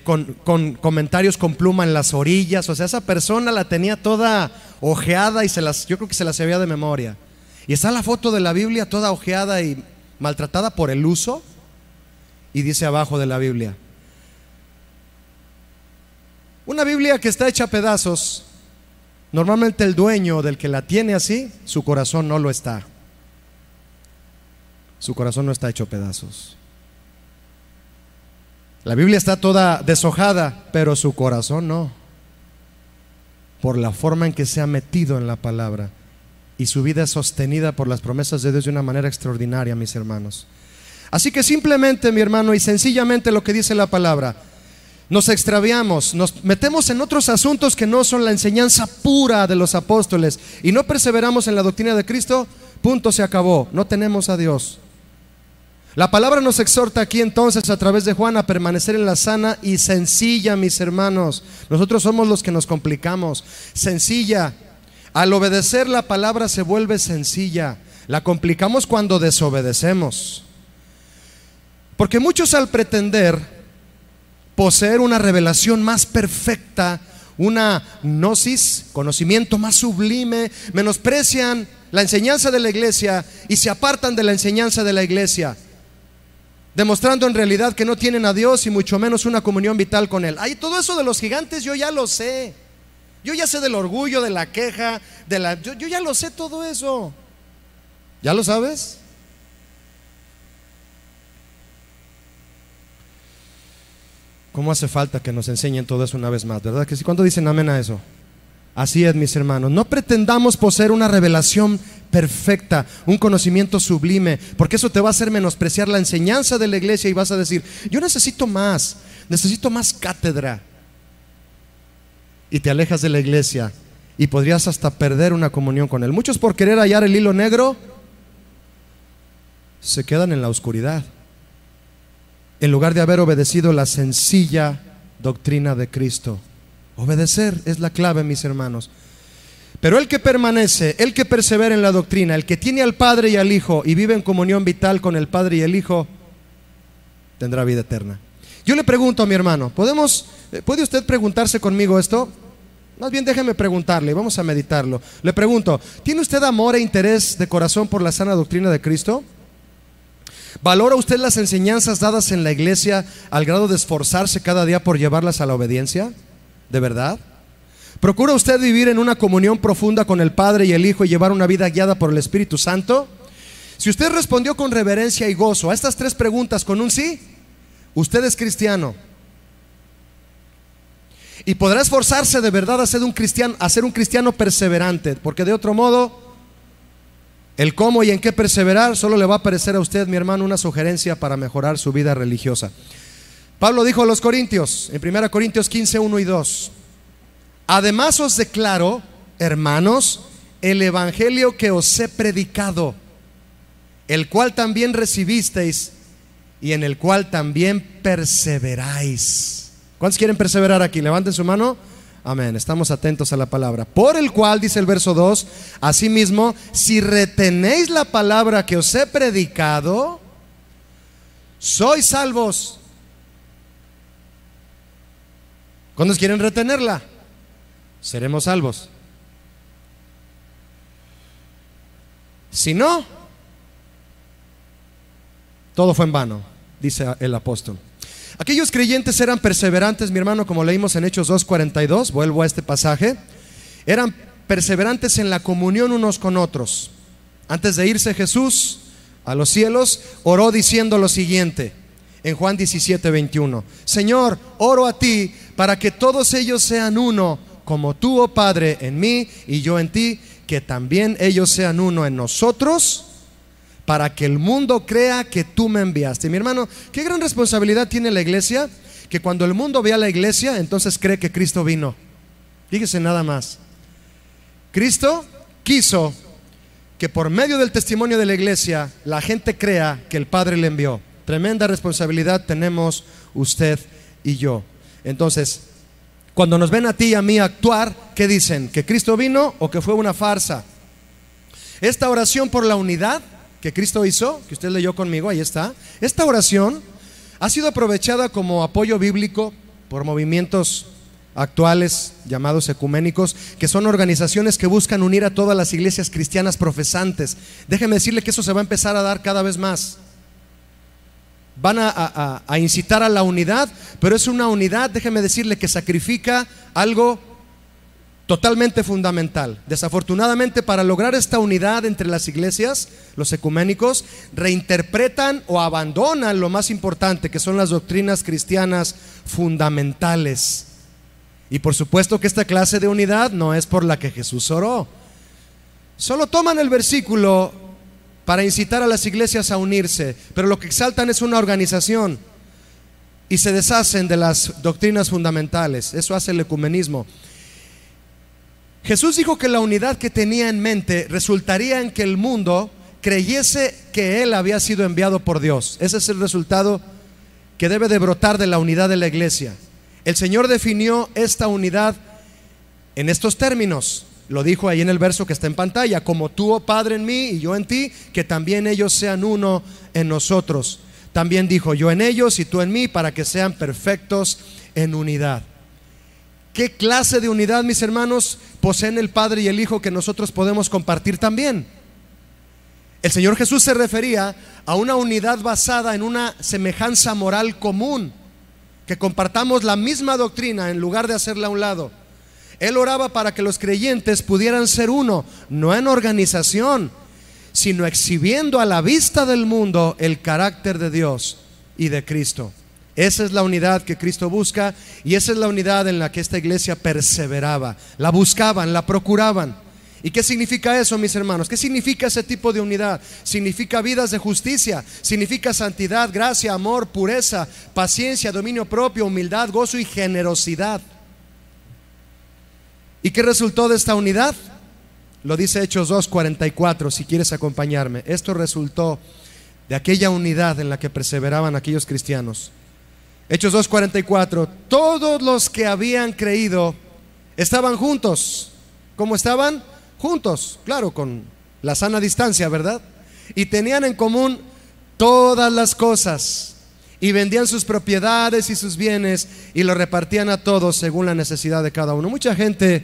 con comentarios con pluma en las orillas. O sea, esa persona la tenía toda hojeada y yo creo que se la sabía de memoria. Y está la foto de la Biblia toda hojeada y maltratada por el uso, y dice abajo de la Biblia: una Biblia que está hecha a pedazos. Normalmente el dueño del que la tiene así, su corazón no lo está. Su corazón no está hecho pedazos. La Biblia está toda deshojada, pero su corazón no, por la forma en que se ha metido en la palabra, y su vida es sostenida por las promesas de Dios de una manera extraordinaria, mis hermanos. Así que simplemente, mi hermano, y sencillamente lo que dice la palabra, nos extraviamos, nos metemos en otros asuntos que no son la enseñanza pura de los apóstoles y no perseveramos en la doctrina de Cristo. Punto, se acabó, no tenemos a Dios. La palabra nos exhorta aquí entonces a través de Juan a permanecer en la sana y sencilla, mis hermanos. Nosotros somos los que nos complicamos. Sencilla. Al obedecer la palabra se vuelve sencilla. La complicamos cuando desobedecemos. Porque muchos, al pretender poseer una revelación más perfecta, una gnosis, conocimiento más sublime, menosprecian la enseñanza de la iglesia y se apartan de la enseñanza de la iglesia, demostrando en realidad que no tienen a Dios y mucho menos una comunión vital con Él. Ay, todo eso de los gigantes yo ya lo sé. Yo ya sé del orgullo, de la queja, yo ya lo sé todo eso. ¿Ya lo sabes? ¿Cómo hace falta que nos enseñen todo eso una vez más? ¿Verdad que sí? ¿Cuánto dicen amén a eso? Así es, mis hermanos. No pretendamos poseer una revelación perfecta, un conocimiento sublime, porque eso te va a hacer menospreciar la enseñanza de la iglesia y vas a decir, yo necesito más cátedra. Y te alejas de la iglesia y podrías hasta perder una comunión con Él. Muchos, por querer hallar el hilo negro, se quedan en la oscuridad, en lugar de haber obedecido la sencilla doctrina de Cristo. Obedecer es la clave, mis hermanos. Pero el que permanece, el que persevera en la doctrina, el que tiene al Padre y al Hijo y vive en comunión vital con el Padre y el Hijo, tendrá vida eterna. Yo le pregunto a mi hermano, ¿puede usted preguntarse conmigo esto? Más bien déjeme preguntarle, vamos a meditarlo. Le pregunto, ¿tiene usted amor e interés de corazón por la sana doctrina de Cristo? ¿Valora usted las enseñanzas dadas en la iglesia al grado de esforzarse cada día por llevarlas a la obediencia? ¿De verdad? ¿Procura usted vivir en una comunión profunda con el Padre y el Hijo y llevar una vida guiada por el Espíritu Santo? Si usted respondió con reverencia y gozo a estas tres preguntas con un sí, usted es cristiano. Y podrá esforzarse de verdad a ser un cristiano perseverante, porque de otro modo, el cómo y en qué perseverar solo le va a parecer a usted, mi hermano, una sugerencia para mejorar su vida religiosa. Pablo dijo a los Corintios, en 1 Corintios 15, 1 y 2: además os declaro, hermanos, el evangelio que os he predicado, el cual también recibisteis y en el cual también perseveráis. ¿Cuántos quieren perseverar aquí? Levanten su mano. Amén, estamos atentos a la palabra. Por el cual, dice el verso 2, asimismo, si retenéis la palabra que os he predicado, sois salvos. ¿Cuántos quieren retenerla? Seremos salvos. Si no, todo fue en vano, dice el apóstol. Aquellos creyentes eran perseverantes, mi hermano, como leímos en Hechos 2:42, vuelvo a este pasaje. Eran perseverantes en la comunión unos con otros. Antes de irse Jesús a los cielos, oró diciendo lo siguiente, en Juan 17:21: Señor, oro a ti para que todos ellos sean uno, como tú, oh Padre, en mí y yo en ti, que también ellos sean uno en nosotros, para que el mundo crea que tú me enviaste. Mi hermano, qué gran responsabilidad tiene la iglesia, que cuando el mundo ve a la iglesia, entonces cree que Cristo vino. Fíjese nada más. Cristo quiso que por medio del testimonio de la iglesia la gente crea que el Padre le envió. Tremenda responsabilidad tenemos usted y yo. Entonces, cuando nos ven a ti y a mí actuar, ¿qué dicen? ¿Que Cristo vino o que fue una farsa? Esta oración por la unidad que Cristo hizo, que usted leyó conmigo, ahí está. Esta oración ha sido aprovechada como apoyo bíblico por movimientos actuales llamados ecuménicos, que son organizaciones que buscan unir a todas las iglesias cristianas profesantes. Déjeme decirle que eso se va a empezar a dar cada vez más. Van a incitar a la unidad, pero es una unidad, déjeme decirle, que sacrifica algo totalmente fundamental. Desafortunadamente, para lograr esta unidad entre las iglesias, los ecuménicos reinterpretan o abandonan lo más importante, que son las doctrinas cristianas fundamentales. Y por supuesto que esta clase de unidad no es por la que Jesús oró. Solo toman el versículo para incitar a las iglesias a unirse, pero lo que exaltan es una organización y se deshacen de las doctrinas fundamentales. Eso hace el ecumenismo. Jesús dijo que la unidad que tenía en mente resultaría en que el mundo creyese que Él había sido enviado por Dios. Ese es el resultado que debe de brotar de la unidad de la iglesia. El Señor definió esta unidad en estos términos. Lo dijo ahí en el verso que está en pantalla: como tú, oh Padre, en mí y yo en ti, que también ellos sean uno en nosotros. También dijo: yo en ellos y tú en mí, para que sean perfectos en unidad. ¿Qué clase de unidad, mis hermanos, poseen el Padre y el Hijo que nosotros podemos compartir también? El Señor Jesús se refería a una unidad basada en una semejanza moral común, que compartamos la misma doctrina en lugar de hacerla a un lado. Él oraba para que los creyentes pudieran ser uno, no en organización, sino exhibiendo a la vista del mundo el carácter de Dios y de Cristo. Esa es la unidad que Cristo busca, y esa es la unidad en la que esta iglesia perseveraba. La buscaban, la procuraban. ¿Y qué significa eso, mis hermanos? ¿Qué significa ese tipo de unidad? Significa vidas de justicia, significa santidad, gracia, amor, pureza, paciencia, dominio propio, humildad, gozo y generosidad. ¿Y qué resultó de esta unidad? Lo dice Hechos 2:44, si quieres acompañarme. Esto resultó de aquella unidad en la que perseveraban aquellos cristianos. Hechos 2:44: todos los que habían creído estaban juntos. ¿Cómo estaban? Juntos, claro, con la sana distancia, ¿verdad? Y tenían en común todas las cosas, y vendían sus propiedades y sus bienes y lo repartían a todos según la necesidad de cada uno. Mucha gente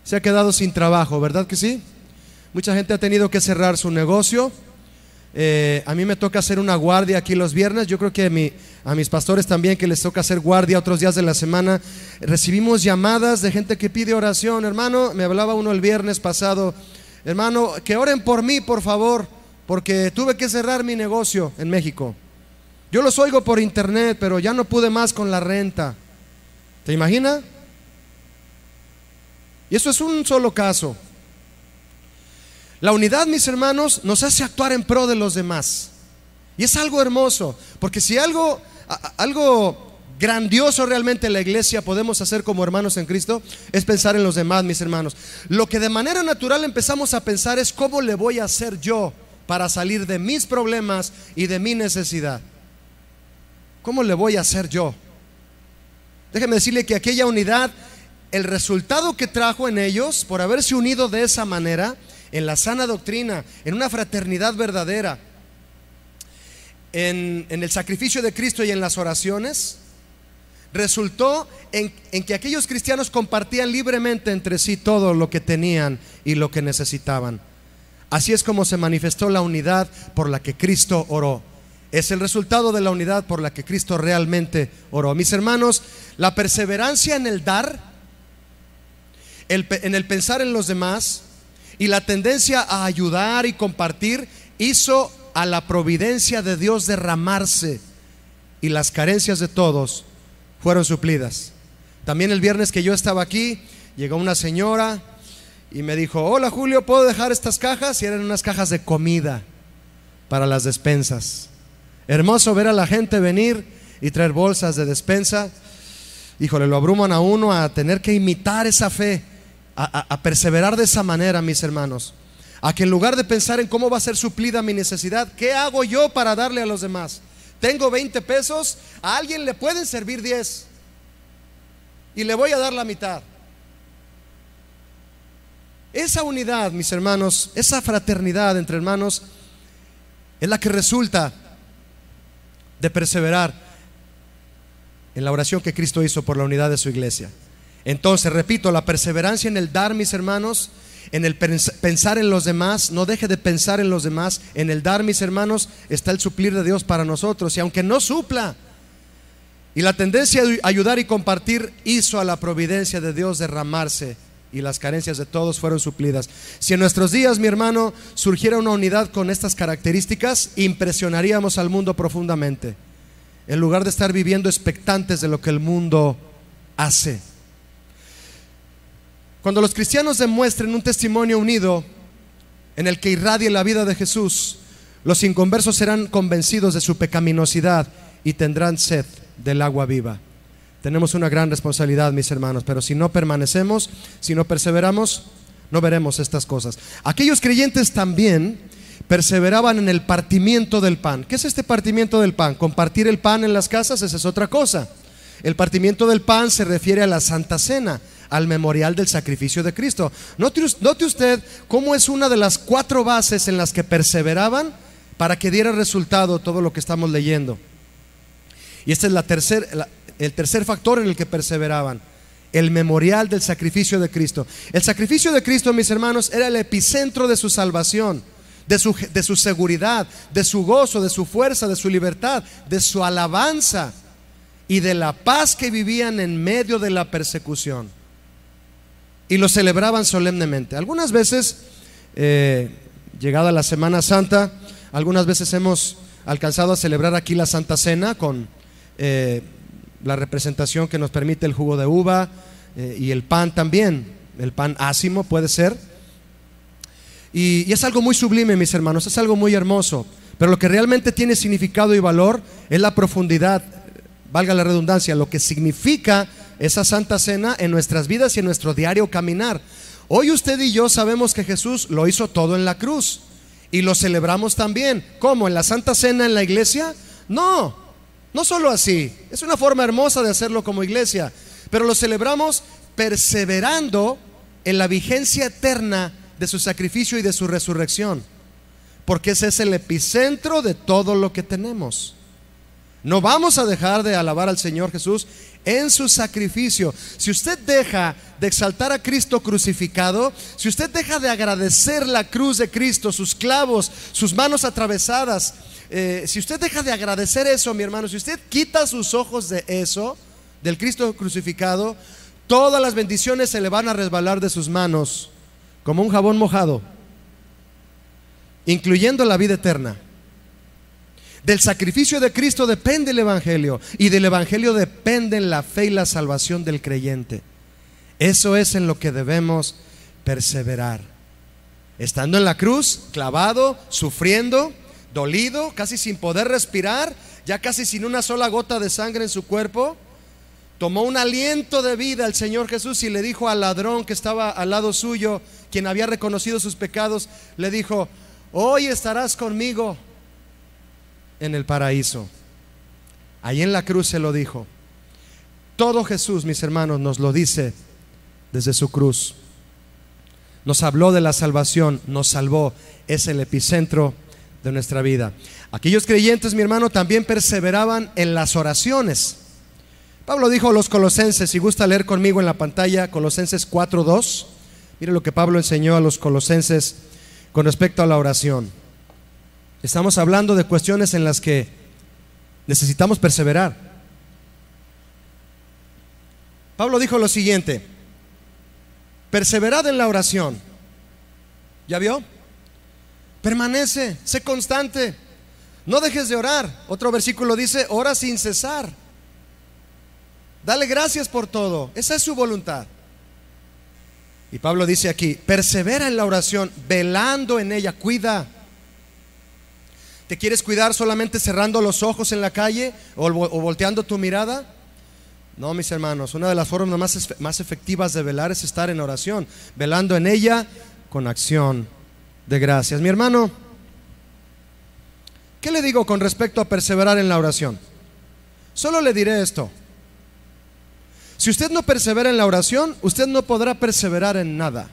se ha quedado sin trabajo, ¿verdad que sí? Mucha gente ha tenido que cerrar su negocio. A mí me toca hacer una guardia aquí los viernes. Yo creo que a mis pastores también, que les toca hacer guardia otros días de la semana. Recibimos llamadas de gente que pide oración. Hermano, me hablaba uno el viernes pasado: hermano, que oren por mí, por favor, porque tuve que cerrar mi negocio en México. Yo los oigo por internet, pero ya no pude más con la renta. ¿Te imaginas? Y eso es un solo caso. La unidad, mis hermanos, nos hace actuar en pro de los demás. Y es algo hermoso, porque si algo grandioso realmente en la iglesia podemos hacer como hermanos en Cristo, es pensar en los demás, mis hermanos. Lo que de manera natural empezamos a pensar es: ¿cómo le voy a hacer yo para salir de mis problemas y de mi necesidad? ¿Cómo le voy a hacer yo? Déjeme decirle que aquella unidad, el resultado que trajo en ellos, por haberse unido de esa manera, en la sana doctrina, en una fraternidad verdadera, en el sacrificio de Cristo y en las oraciones, resultó en que aquellos cristianos compartían libremente entre sí todo lo que tenían y lo que necesitaban. Así es como se manifestó la unidad por la que Cristo oró. Es el resultado de la unidad por la que Cristo realmente oró. Mis hermanos, la perseverancia en el dar, en el pensar en los demás, y la tendencia a ayudar y compartir hizo a la providencia de Dios derramarse, y las carencias de todos fueron suplidas. También el viernes que yo estaba aquí, llegó una señora y me dijo: hola Julio, ¿puedo dejar estas cajas? Y eran unas cajas de comida para las despensas. Hermoso ver a la gente venir y traer bolsas de despensa. Híjole, lo abruman a uno a tener que imitar esa fe, a perseverar de esa manera, mis hermanos. A que en lugar de pensar en cómo va a ser suplida mi necesidad, ¿qué hago yo para darle a los demás? Tengo 20 pesos, a alguien le pueden servir 10 y le voy a dar la mitad. Esa unidad, mis hermanos, esa fraternidad entre hermanos, es la que resulta de perseverar en la oración que Cristo hizo por la unidad de su iglesia. Entonces, repito, la perseverancia en el dar, mis hermanos, en el pensar en los demás. No deje de pensar en los demás. En el dar, mis hermanos, está el suplir de Dios para nosotros. Y aunque no supla, y la tendencia a ayudar y compartir hizo a la providencia de Dios derramarse, y las carencias de todos fueron suplidas. Si en nuestros días, mi hermano, surgiera una unidad con estas características, impresionaríamos al mundo profundamente, en lugar de estar viviendo expectantes de lo que el mundo hace. Cuando los cristianos demuestren un testimonio unido en el que irradie la vida de Jesús, los inconversos serán convencidos de su pecaminosidad y tendrán sed del agua viva. Tenemos una gran responsabilidad, mis hermanos, pero si no permanecemos, si no perseveramos, no veremos estas cosas. Aquellos creyentes también perseveraban en el partimiento del pan. ¿Qué es este partimiento del pan? Compartir el pan en las casas, esa es otra cosa. El partimiento del pan se refiere a la Santa Cena, al memorial del sacrificio de Cristo. Note usted cómo es una de las 4 bases en las que perseveraban para que diera resultado todo lo que estamos leyendo. Y este es el tercer factor en el que perseveraban: el memorial del sacrificio de Cristo. El sacrificio de Cristo, mis hermanos, era el epicentro de su salvación, de su seguridad, de su gozo, de su fuerza, de su libertad, de su alabanza y de la paz que vivían en medio de la persecución. Y lo celebraban solemnemente. Algunas veces, llegada la Semana Santa, algunas veces hemos alcanzado a celebrar aquí la Santa Cena con la representación que nos permite el jugo de uva y el pan también, el pan ácimo puede ser. Y es algo muy sublime, mis hermanos, es algo muy hermoso. Pero lo que realmente tiene significado y valor es la profundidad, valga la redundancia, lo que significa esa Santa Cena en nuestras vidas y en nuestro diario caminar. Hoy usted y yo sabemos que Jesús lo hizo todo en la cruz y lo celebramos también. ¿Cómo? ¿En la Santa Cena en la iglesia? No solo así, es una forma hermosa de hacerlo como iglesia, pero lo celebramos perseverando en la vigencia eterna de su sacrificio y de su resurrección, porque ese es el epicentro de todo lo que tenemos. No vamos a dejar de alabar al Señor Jesús en su sacrificio. Si usted deja de exaltar a Cristo crucificado, si usted deja de agradecer la cruz de Cristo, sus clavos, sus manos atravesadas, si usted deja de agradecer eso, mi hermano, si usted quita sus ojos de eso, del Cristo crucificado, todas las bendiciones se le van a resbalar de sus manos como un jabón mojado, incluyendo la vida eterna. Del sacrificio de Cristo depende el Evangelio, y del Evangelio dependen la fe y la salvación del creyente. Eso es en lo que debemos perseverar. Estando en la cruz, clavado, sufriendo, dolido, casi sin poder respirar, ya casi sin una sola gota de sangre en su cuerpo, tomó un aliento de vida al Señor Jesús y le dijo al ladrón que estaba al lado suyo, quien había reconocido sus pecados, le dijo: hoy estarás conmigo en el paraíso. Ahí en la cruz se lo dijo. Todo Jesús, mis hermanos, nos lo dice desde su cruz. Nos habló de la salvación, nos salvó. Es el epicentro de nuestra vida. Aquellos creyentes, mi hermano, también perseveraban en las oraciones. Pablo dijo a los colosenses, si gusta leer conmigo en la pantalla, Colosenses 4:2. Mire lo que Pablo enseñó a los colosenses con respecto a la oración. Estamos hablando de cuestiones en las que necesitamos perseverar. Pablo dijo lo siguiente: perseverad en la oración. ¿Ya vio? Permanece, sé constante, no dejes de orar. Otro versículo dice: ora sin cesar. Dale gracias por todo, esa es su voluntad. Y Pablo dice aquí: persevera en la oración, velando en ella. Cuida. ¿Te quieres cuidar solamente cerrando los ojos en la calle o volteando tu mirada? No, mis hermanos, una de las formas más efectivas de velar es estar en oración, velando en ella con acción de gracias. Mi hermano, ¿qué le digo con respecto a perseverar en la oración? Solo le diré esto: si usted no persevera en la oración, usted no podrá perseverar en nada.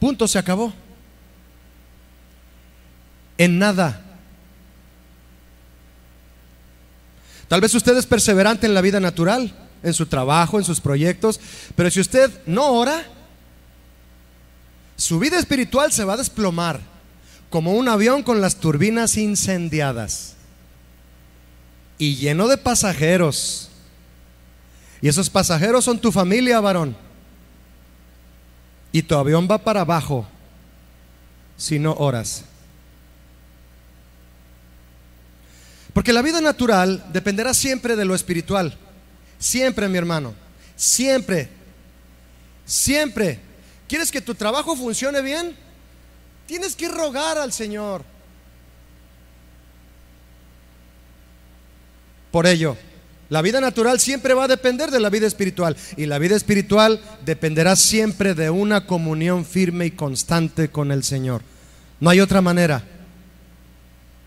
Punto, se acabó. En nada. Tal vez usted es perseverante en la vida natural, en su trabajo, en sus proyectos, pero si usted no ora, su vida espiritual se va a desplomar como un avión con las turbinas incendiadas y lleno de pasajeros. Y esos pasajeros son tu familia, varón. Y tu avión va para abajo si no oras. Porque la vida natural dependerá siempre de lo espiritual. Siempre, mi hermano. Siempre. Siempre. ¿Quieres que tu trabajo funcione bien? Tienes que rogar al Señor. Por ello, la vida natural siempre va a depender de la vida espiritual, y la vida espiritual dependerá siempre de una comunión firme y constante con el Señor. No hay otra manera.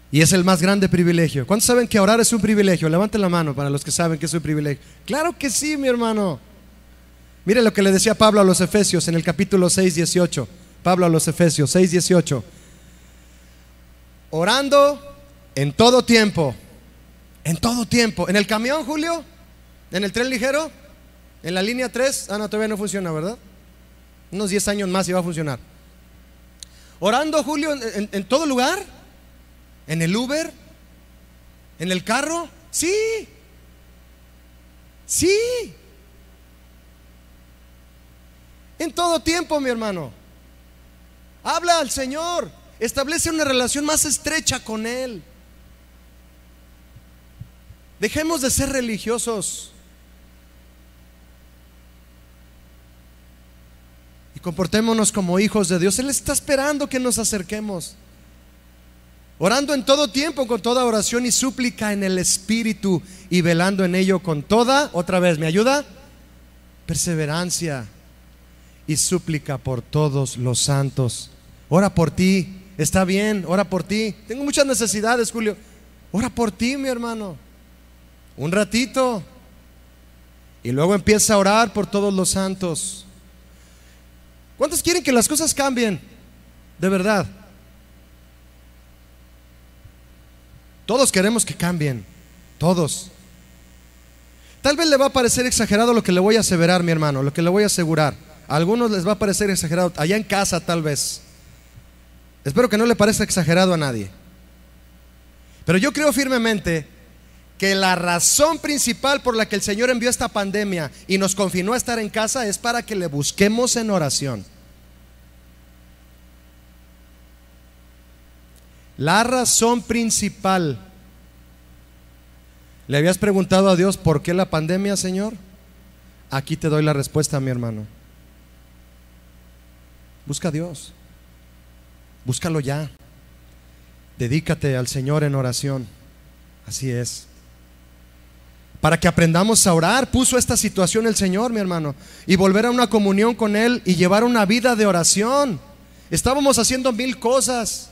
Y es el más grande privilegio. ¿Cuántos saben que orar es un privilegio? Levanten la mano para los que saben que es un privilegio. Claro que sí, mi hermano. Mire lo que le decía Pablo a los Efesios en el capítulo 6:18. Pablo a los Efesios 6:18. Orando en todo tiempo. En todo tiempo. ¿En el camión, Julio? ¿En el tren ligero? ¿En la línea 3? Ah, no, todavía no funciona, ¿verdad? Unos 10 años más y va a funcionar. Orando, Julio, en todo lugar. ¿En el Uber? ¿En el carro? Sí. Sí. En todo tiempo, mi hermano. Habla al Señor. Establece una relación más estrecha con Él. Dejemos de ser religiosos y comportémonos como hijos de Dios. Él está esperando que nos acerquemos, orando en todo tiempo con toda oración y súplica en el Espíritu, y velando en ello con toda, otra vez, ¿me ayuda? Perseverancia y súplica por todos los santos. Ora por ti, está bien, ora por ti. Tengo muchas necesidades, Julio. Ora por ti, mi hermano. un ratito, y luego empieza a orar por todos los santos. ¿Cuántos quieren que las cosas cambien? De verdad. Todos queremos que cambien, todos. Tal vez le va a parecer exagerado lo que le voy a aseverar, mi hermano, lo que le voy a asegurar. A algunos les va a parecer exagerado, allá en casa tal vez. Espero que no le parezca exagerado a nadie. Pero yo creo firmemente que la razón principal por la que el Señor envió esta pandemia y nos confinó a estar en casa es para que le busquemos en oración. La razón principal. ¿Le habías preguntado a Dios por qué la pandemia, Señor? Aquí te doy la respuesta, mi hermano. Busca a Dios. Búscalo ya. Dedícate al Señor en oración. Así es. Para que aprendamos a orar, puso esta situación el Señor, mi hermano, y volver a una comunión con Él y llevar una vida de oración. Estábamos haciendo 1000 cosas,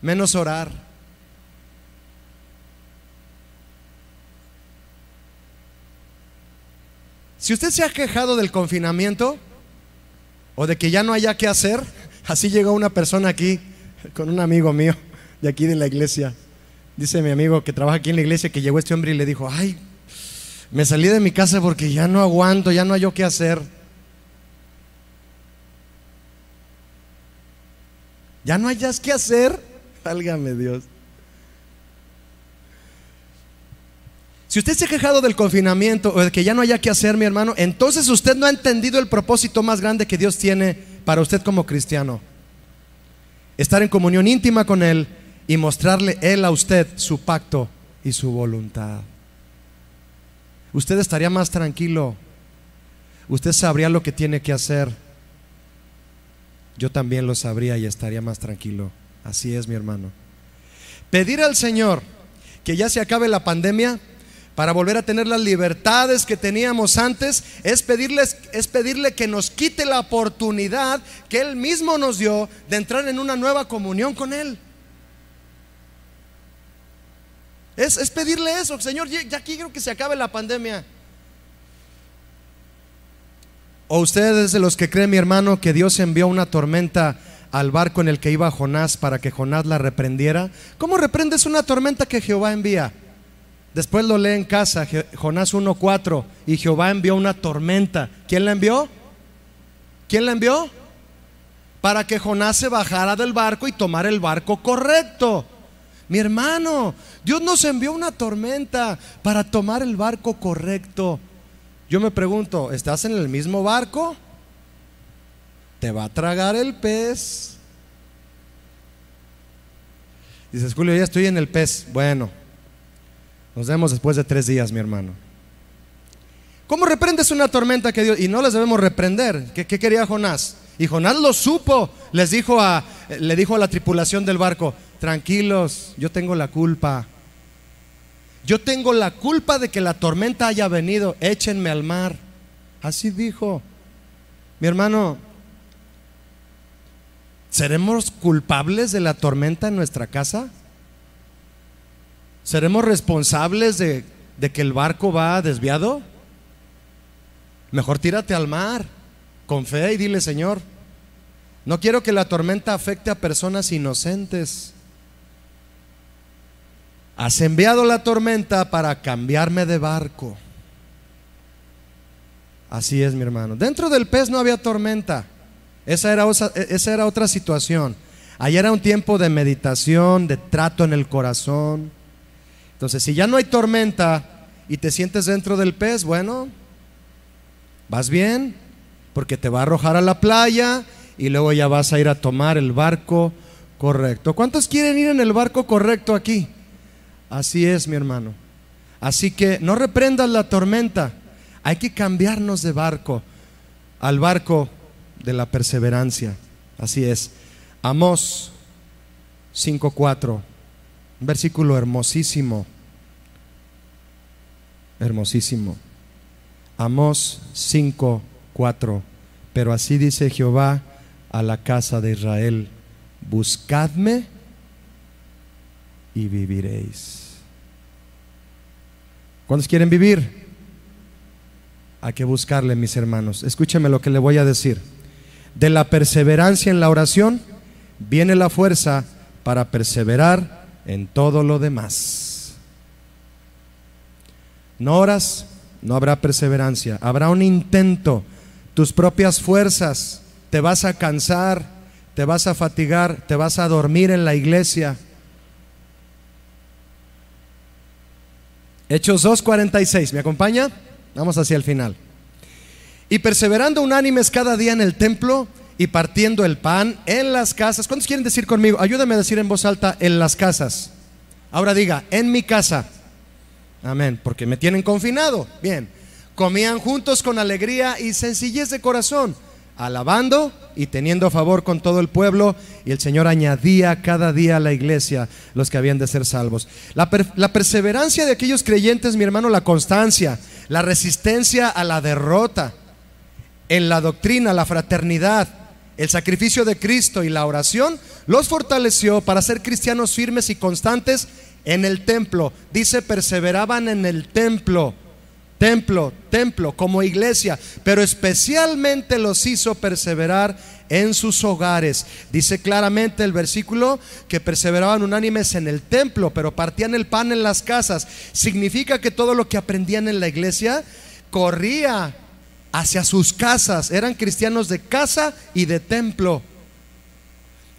menos orar. Si usted se ha quejado del confinamiento o de que ya no haya qué hacer, así llegó una persona aquí con un amigo mío de aquí de la iglesia. Dice mi amigo que trabaja aquí en la iglesia que llegó este hombre y le dijo: ay, me salí de mi casa porque ya no aguanto, ya no hay yo qué hacer. Ya no hayas qué hacer. Válgame Dios. Si usted se ha quejado del confinamiento o de que ya no haya qué hacer, mi hermano, entonces usted no ha entendido el propósito más grande que Dios tiene para usted como cristiano: estar en comunión íntima con Él y mostrarle Él a usted su pacto y su voluntad. Usted estaría más tranquilo. Usted sabría lo que tiene que hacer. Yo también lo sabría y estaría más tranquilo. Así es, mi hermano. Pedir al Señor que ya se acabe la pandemia para volver a tener las libertades que teníamos antes es pedirle que nos quite la oportunidad que Él mismo nos dio de entrar en una nueva comunión con Él. Es pedirle eso: Señor, ya quiero que se acabe la pandemia. ¿O usted es de los que cree, mi hermano, que Dios envió una tormenta al barco en el que iba Jonás para que Jonás la reprendiera? ¿Cómo reprendes una tormenta que Jehová envía? Después lo lee en casa, Jonás 1:4, y Jehová envió una tormenta. ¿Quién la envió? ¿Quién la envió? Para que Jonás se bajara del barco y tomara el barco correcto. Mi hermano, Dios nos envió una tormenta para tomar el barco correcto. Yo me pregunto, ¿estás en el mismo barco? ¿Te va a tragar el pez? Dices: Julio, ya estoy en el pez. Bueno, nos vemos después de 3 días, mi hermano. ¿Cómo reprendes una tormenta que Dios? Y no les debemos reprender. ¿Qué quería Jonás? Y Jonás lo supo. Le dijo a la tripulación del barco: tranquilos, yo tengo la culpa. Yo tengo la culpa de que la tormenta haya venido. Échenme al mar. Así dijo. Mi hermano, ¿seremos culpables de la tormenta en nuestra casa? ¿Seremos responsables de que el barco va desviado? Mejor tírate al mar con fe y dile: Señor, no quiero que la tormenta afecte a personas inocentes. Has enviado la tormenta para cambiarme de barco. Así es, mi hermano. Dentro del pez no había tormenta. Esa era otra situación. Allá era un tiempo de meditación, de trato en el corazón. Entonces, si ya no hay tormenta y te sientes dentro del pez, bueno, vas bien, porque te va a arrojar a la playa y luego ya vas a ir a tomar el barco correcto. ¿Cuántos quieren ir en el barco correcto aquí? Así es, mi hermano. Así que no reprendas la tormenta. Hay que cambiarnos de barco al barco de la perseverancia. Así es. Amós 5:4, un versículo hermosísimo. Hermosísimo. Amós 5:4. Pero así dice Jehová a la casa de Israel: buscadme y viviréis. ¿Cuántos quieren vivir? Hay que buscarle, mis hermanos. Escúcheme lo que le voy a decir. De la perseverancia en la oración viene la fuerza para perseverar en todo lo demás. No oras, no habrá perseverancia. Habrá un intento. Tus propias fuerzas. Te vas a cansar, te vas a fatigar, te vas a dormir en la iglesia. Hechos 2:46, ¿me acompaña? Vamos hacia el final. Y perseverando unánimes cada día en el templo y partiendo el pan en las casas. ¿Cuántos quieren decir conmigo? Ayúdame a decir en voz alta: en las casas. Ahora diga: en mi casa. Amén, porque me tienen confinado. Bien. Comían juntos con alegría y sencillez de corazón, alabando y teniendo favor con todo el pueblo, y el Señor añadía cada día a la iglesia los que habían de ser salvos. La perseverancia de aquellos creyentes, mi hermano, la constancia, la resistencia a la derrota, en la doctrina, la fraternidad, el sacrificio de Cristo y la oración, los fortaleció para ser cristianos firmes y constantes en el templo. Dice: perseveraban en el templo. Templo, como iglesia, pero especialmente los hizo perseverar en sus hogares. Dice claramente el versículo que perseveraban unánimes en el templo, pero partían el pan en las casas. Significa que todo lo que aprendían en la iglesia corría hacia sus casas. Eran cristianos de casa y de templo.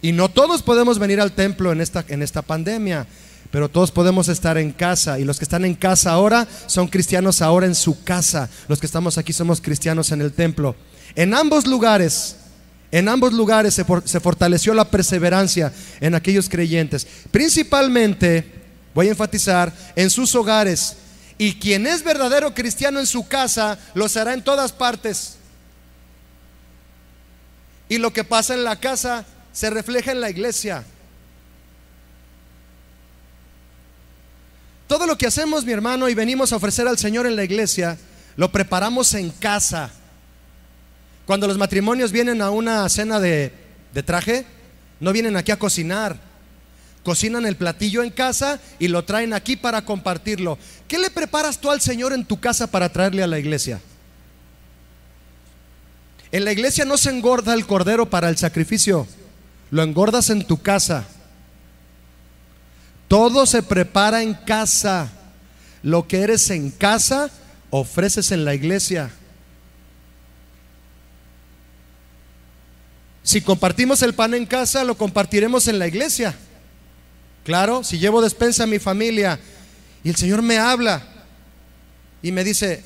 Y no todos podemos venir al templo en esta pandemia, pero todos podemos estar en casa. Y los que están en casa ahora son cristianos ahora en su casa. Los que estamos aquí somos cristianos en el templo. En ambos lugares se fortaleció la perseverancia en aquellos creyentes. Principalmente, voy a enfatizar, en sus hogares. Y quien es verdadero cristiano en su casa, lo será en todas partes. Y lo que pasa en la casa se refleja en la iglesia. Todo lo que hacemos, mi hermano, y venimos a ofrecer al Señor en la iglesia, lo preparamos en casa. Cuando los matrimonios vienen a una cena de traje, no vienen aquí a cocinar. Cocinan el platillo en casa y lo traen aquí para compartirlo. ¿Qué le preparas tú al Señor en tu casa para traerle a la iglesia? En la iglesia no se engorda el cordero para el sacrificio, lo engordas en tu casa. Todo se prepara en casa. Lo que eres en casa, ofreces en la iglesia. Si compartimos el pan en casa, lo compartiremos en la iglesia. Claro, si llevo despensa a mi familia y el Señor me habla y me dice: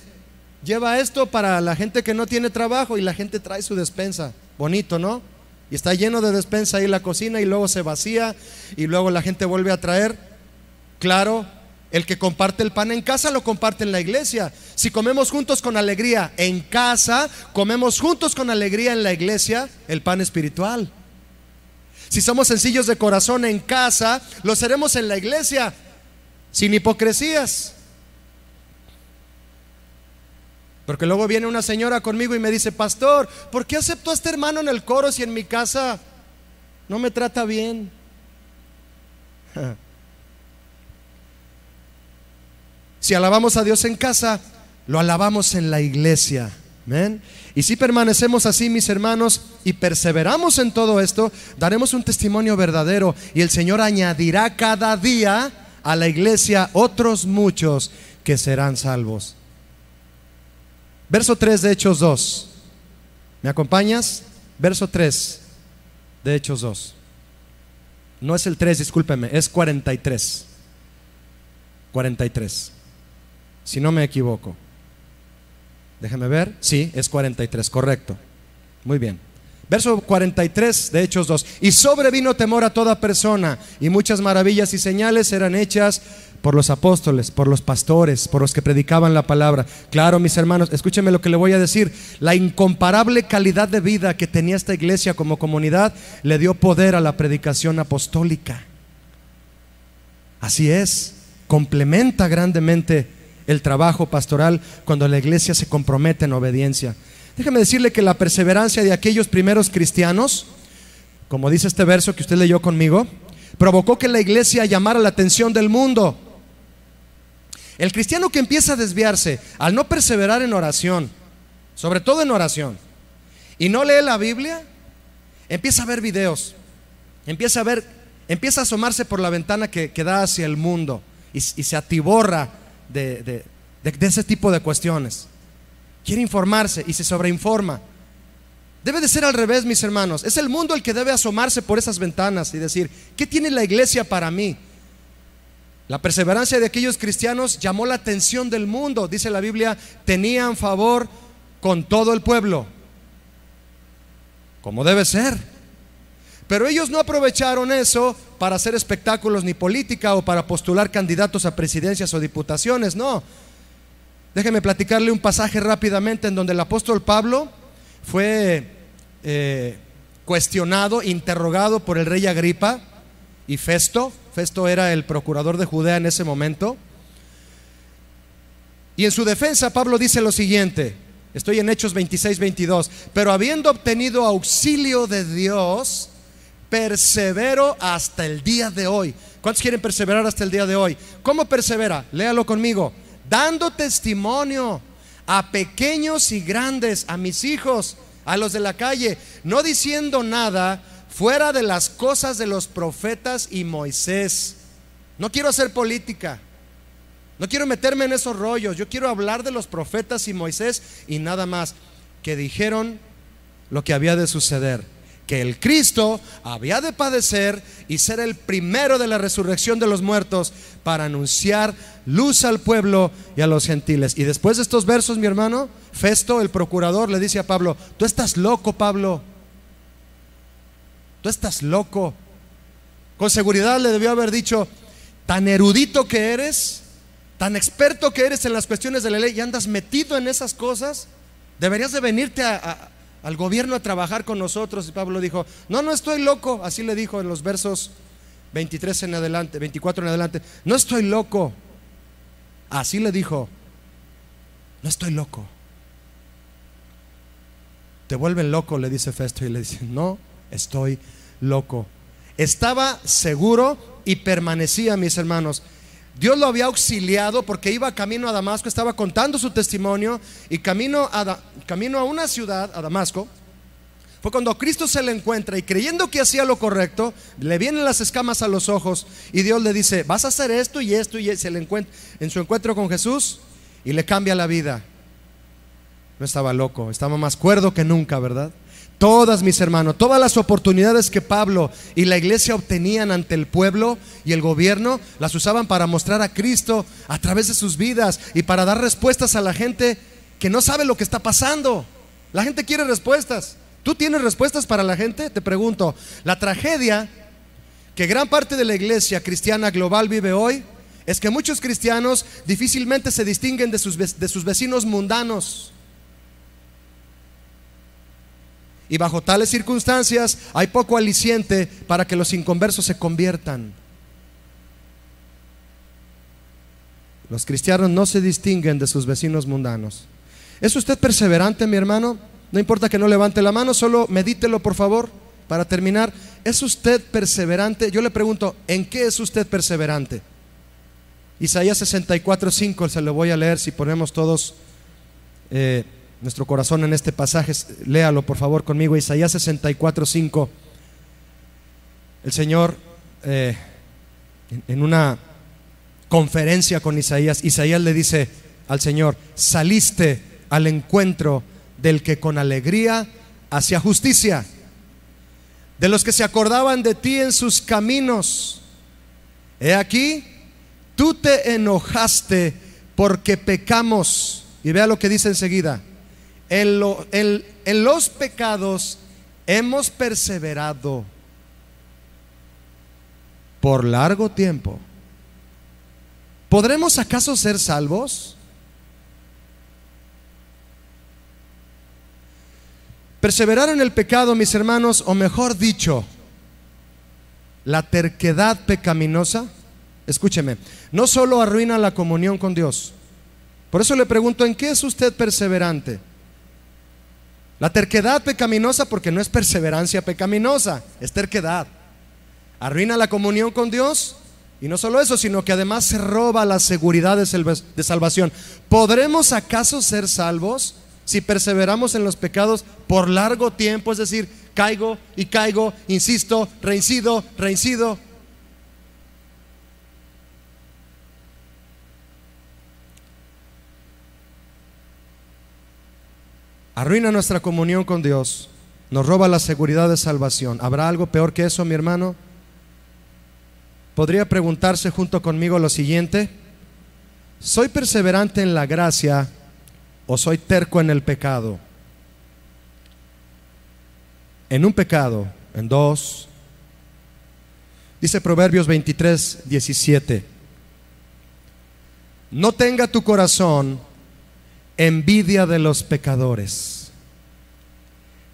lleva esto para la gente que no tiene trabajo, y la gente trae su despensa. Bonito, ¿no? Y está lleno de despensa ahí la cocina, y luego se vacía y luego la gente vuelve a traer. Claro, el que comparte el pan en casa lo comparte en la iglesia. Si comemos juntos con alegría en casa, comemos juntos con alegría en la iglesia el pan espiritual. Si somos sencillos de corazón en casa, lo seremos en la iglesia, sin hipocresías. Porque luego viene una señora conmigo y me dice: pastor, ¿por qué aceptó a este hermano en el coro si en mi casa no me trata bien? Si alabamos a Dios en casa, lo alabamos en la iglesia. ¿Amén? Y si permanecemos así, mis hermanos, y perseveramos en todo esto, daremos un testimonio verdadero, y el Señor añadirá cada día a la iglesia otros muchos que serán salvos. Verso 3 de Hechos 2. ¿Me acompañas? Verso 3 de Hechos 2. No es el 3, discúlpeme, es 43. 43. Si no me equivoco. Déjame ver. Sí, es 43, correcto. Muy bien. Verso 43 de Hechos 2. Y sobrevino temor a toda persona, y muchas maravillas y señales eran hechas por los apóstoles, por los pastores, por los que predicaban la palabra. Claro, mis hermanos, escúchenme lo que le voy a decir. La incomparable calidad de vida que tenía esta iglesia como comunidad le dio poder a la predicación apostólica. Así es, complementa grandemente el trabajo pastoral cuando la iglesia se compromete en obediencia. Déjame decirle que la perseverancia de aquellos primeros cristianos, como dice este verso que usted leyó conmigo, provocó que la iglesia llamara la atención del mundo. El cristiano que empieza a desviarse al no perseverar en oración, sobre todo en oración, y no lee la Biblia, empieza a ver videos, empieza a asomarse por la ventana que da hacia el mundo y se atiborra de ese tipo de cuestiones. Quiere informarse y se sobreinforma. Debe de ser al revés, mis hermanos. Es el mundo el que debe asomarse por esas ventanas y decir: ¿qué tiene la iglesia para mí? La perseverancia de aquellos cristianos llamó la atención del mundo. Dice la Biblia: tenían favor con todo el pueblo, como debe ser. Pero ellos no aprovecharon eso para hacer espectáculos ni política o para postular candidatos a presidencias o diputaciones, no. Déjeme platicarle un pasaje rápidamente en donde el apóstol Pablo fue cuestionado, interrogado por el rey Agripa y Festo. Festo era el procurador de Judea en ese momento. Y en su defensa Pablo dice lo siguiente, estoy en Hechos 26-22: pero habiendo obtenido auxilio de Dios, persevero hasta el día de hoy. ¿Cuántos quieren perseverar hasta el día de hoy? ¿Cómo persevera? Léalo conmigo: dando testimonio a pequeños y grandes, a mis hijos, a los de la calle, no diciendo nada fuera de las cosas de los profetas y Moisés. No quiero hacer política, no quiero meterme en esos rollos. Yo quiero hablar de los profetas y Moisés y nada más, que dijeron lo que había de suceder, que el Cristo había de padecer y ser el primero de la resurrección de los muertos, para anunciar luz al pueblo y a los gentiles. Y después de estos versos, mi hermano, Festo, el procurador, le dice a Pablo: tú estás loco, Pablo, tú estás loco. Con seguridad le debió haber dicho: tan erudito que eres, tan experto que eres en las cuestiones de la ley y andas metido en esas cosas, deberías de venirte al gobierno a trabajar con nosotros. Y Pablo dijo: no estoy loco. Así le dijo en los versos 23 en adelante, 24 en adelante: no estoy loco. Así le dijo: no estoy loco. Te vuelven loco, le dice Festo, y le dice: no estoy loco. Estaba seguro y permanecía, mis hermanos. Dios lo había auxiliado porque iba camino a Damasco, estaba contando su testimonio, y camino a una ciudad, a Damasco, fue cuando Cristo se le encuentra, y creyendo que hacía lo correcto, le vienen las escamas a los ojos y Dios le dice: vas a hacer esto y esto, y se le encuentra en su encuentro con Jesús y le cambia la vida. No estaba loco, estaba más cuerdo que nunca, ¿verdad? Todas, mis hermanos, todas las oportunidades que Pablo y la iglesia obtenían ante el pueblo y el gobierno, las usaban para mostrar a Cristo a través de sus vidas y para dar respuestas a la gente que no sabe lo que está pasando. La gente quiere respuestas. ¿Tú tienes respuestas para la gente? Te pregunto. La tragedia que gran parte de la iglesia cristiana global vive hoy es que muchos cristianos difícilmente se distinguen de sus vecinos mundanos. Y bajo tales circunstancias hay poco aliciente para que los inconversos se conviertan. Los cristianos no se distinguen de sus vecinos mundanos. ¿Es usted perseverante, mi hermano? No importa que no levante la mano, solo medítelo, por favor, para terminar. ¿Es usted perseverante? Yo le pregunto: ¿en qué es usted perseverante? Isaías 64:5 se lo voy a leer. Si ponemos todos nuestro corazón en este pasaje, léalo por favor conmigo. Isaías 64:5. El Señor en una conferencia con Isaías le dice al Señor: saliste al encuentro del que con alegría hacía justicia, de los que se acordaban de ti en sus caminos. He aquí, tú te enojaste porque pecamos. Y vea lo que dice enseguida: en los pecados hemos perseverado por largo tiempo. ¿Podremos acaso ser salvos? Perseverar en el pecado, mis hermanos, o mejor dicho, la terquedad pecaminosa, escúcheme, no solo arruina la comunión con Dios. Por eso le pregunto: ¿en qué es usted perseverante? La terquedad pecaminosa, porque no es perseverancia pecaminosa, es terquedad. ¿Arruina la comunión con Dios? Y no solo eso, sino que además se roba la seguridad de salvación. ¿Podremos acaso ser salvos si perseveramos en los pecados por largo tiempo? Es decir, caigo y caigo, insisto, reincido, reincido. Arruina nuestra comunión con Dios, nos roba la seguridad de salvación. ¿Habrá algo peor que eso, mi hermano? Podría preguntarse junto conmigo lo siguiente: ¿soy perseverante en la gracia o soy terco en el pecado? En un pecado, en dos. Dice Proverbios 23:17: no tenga tu corazón envidia de los pecadores,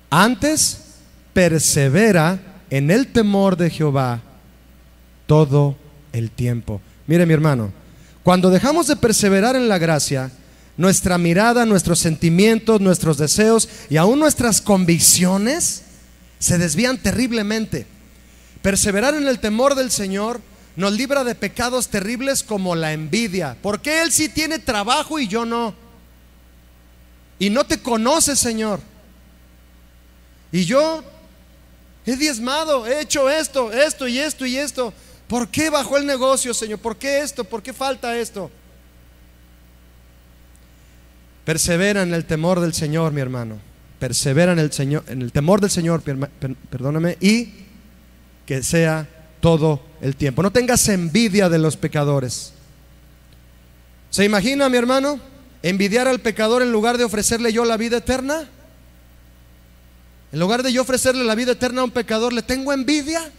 antes persevera en el temor de Jehová todo el tiempo. Mire, mi hermano, cuando dejamos de perseverar en la gracia, nuestra mirada, nuestros sentimientos, nuestros deseos y aún nuestras convicciones se desvían terriblemente. Perseverar en el temor del Señor nos libra de pecados terribles como la envidia. ¿Por qué Él sí tiene trabajo y yo no? Y no te conoce, Señor. Y yo he diezmado, he hecho esto, esto y esto y esto. ¿Por qué bajó el negocio, Señor? ¿Por qué esto? ¿Por qué falta esto? Persevera en el temor del Señor, mi hermano. Persevera en el Señor, en el temor del Señor, perdóname, y que sea todo el tiempo. No tengas envidia de los pecadores. ¿Se imagina, mi hermano, envidiar al pecador en lugar de ofrecerle yo la vida eterna? En lugar de yo ofrecerle la vida eterna a un pecador, ¿le tengo envidia?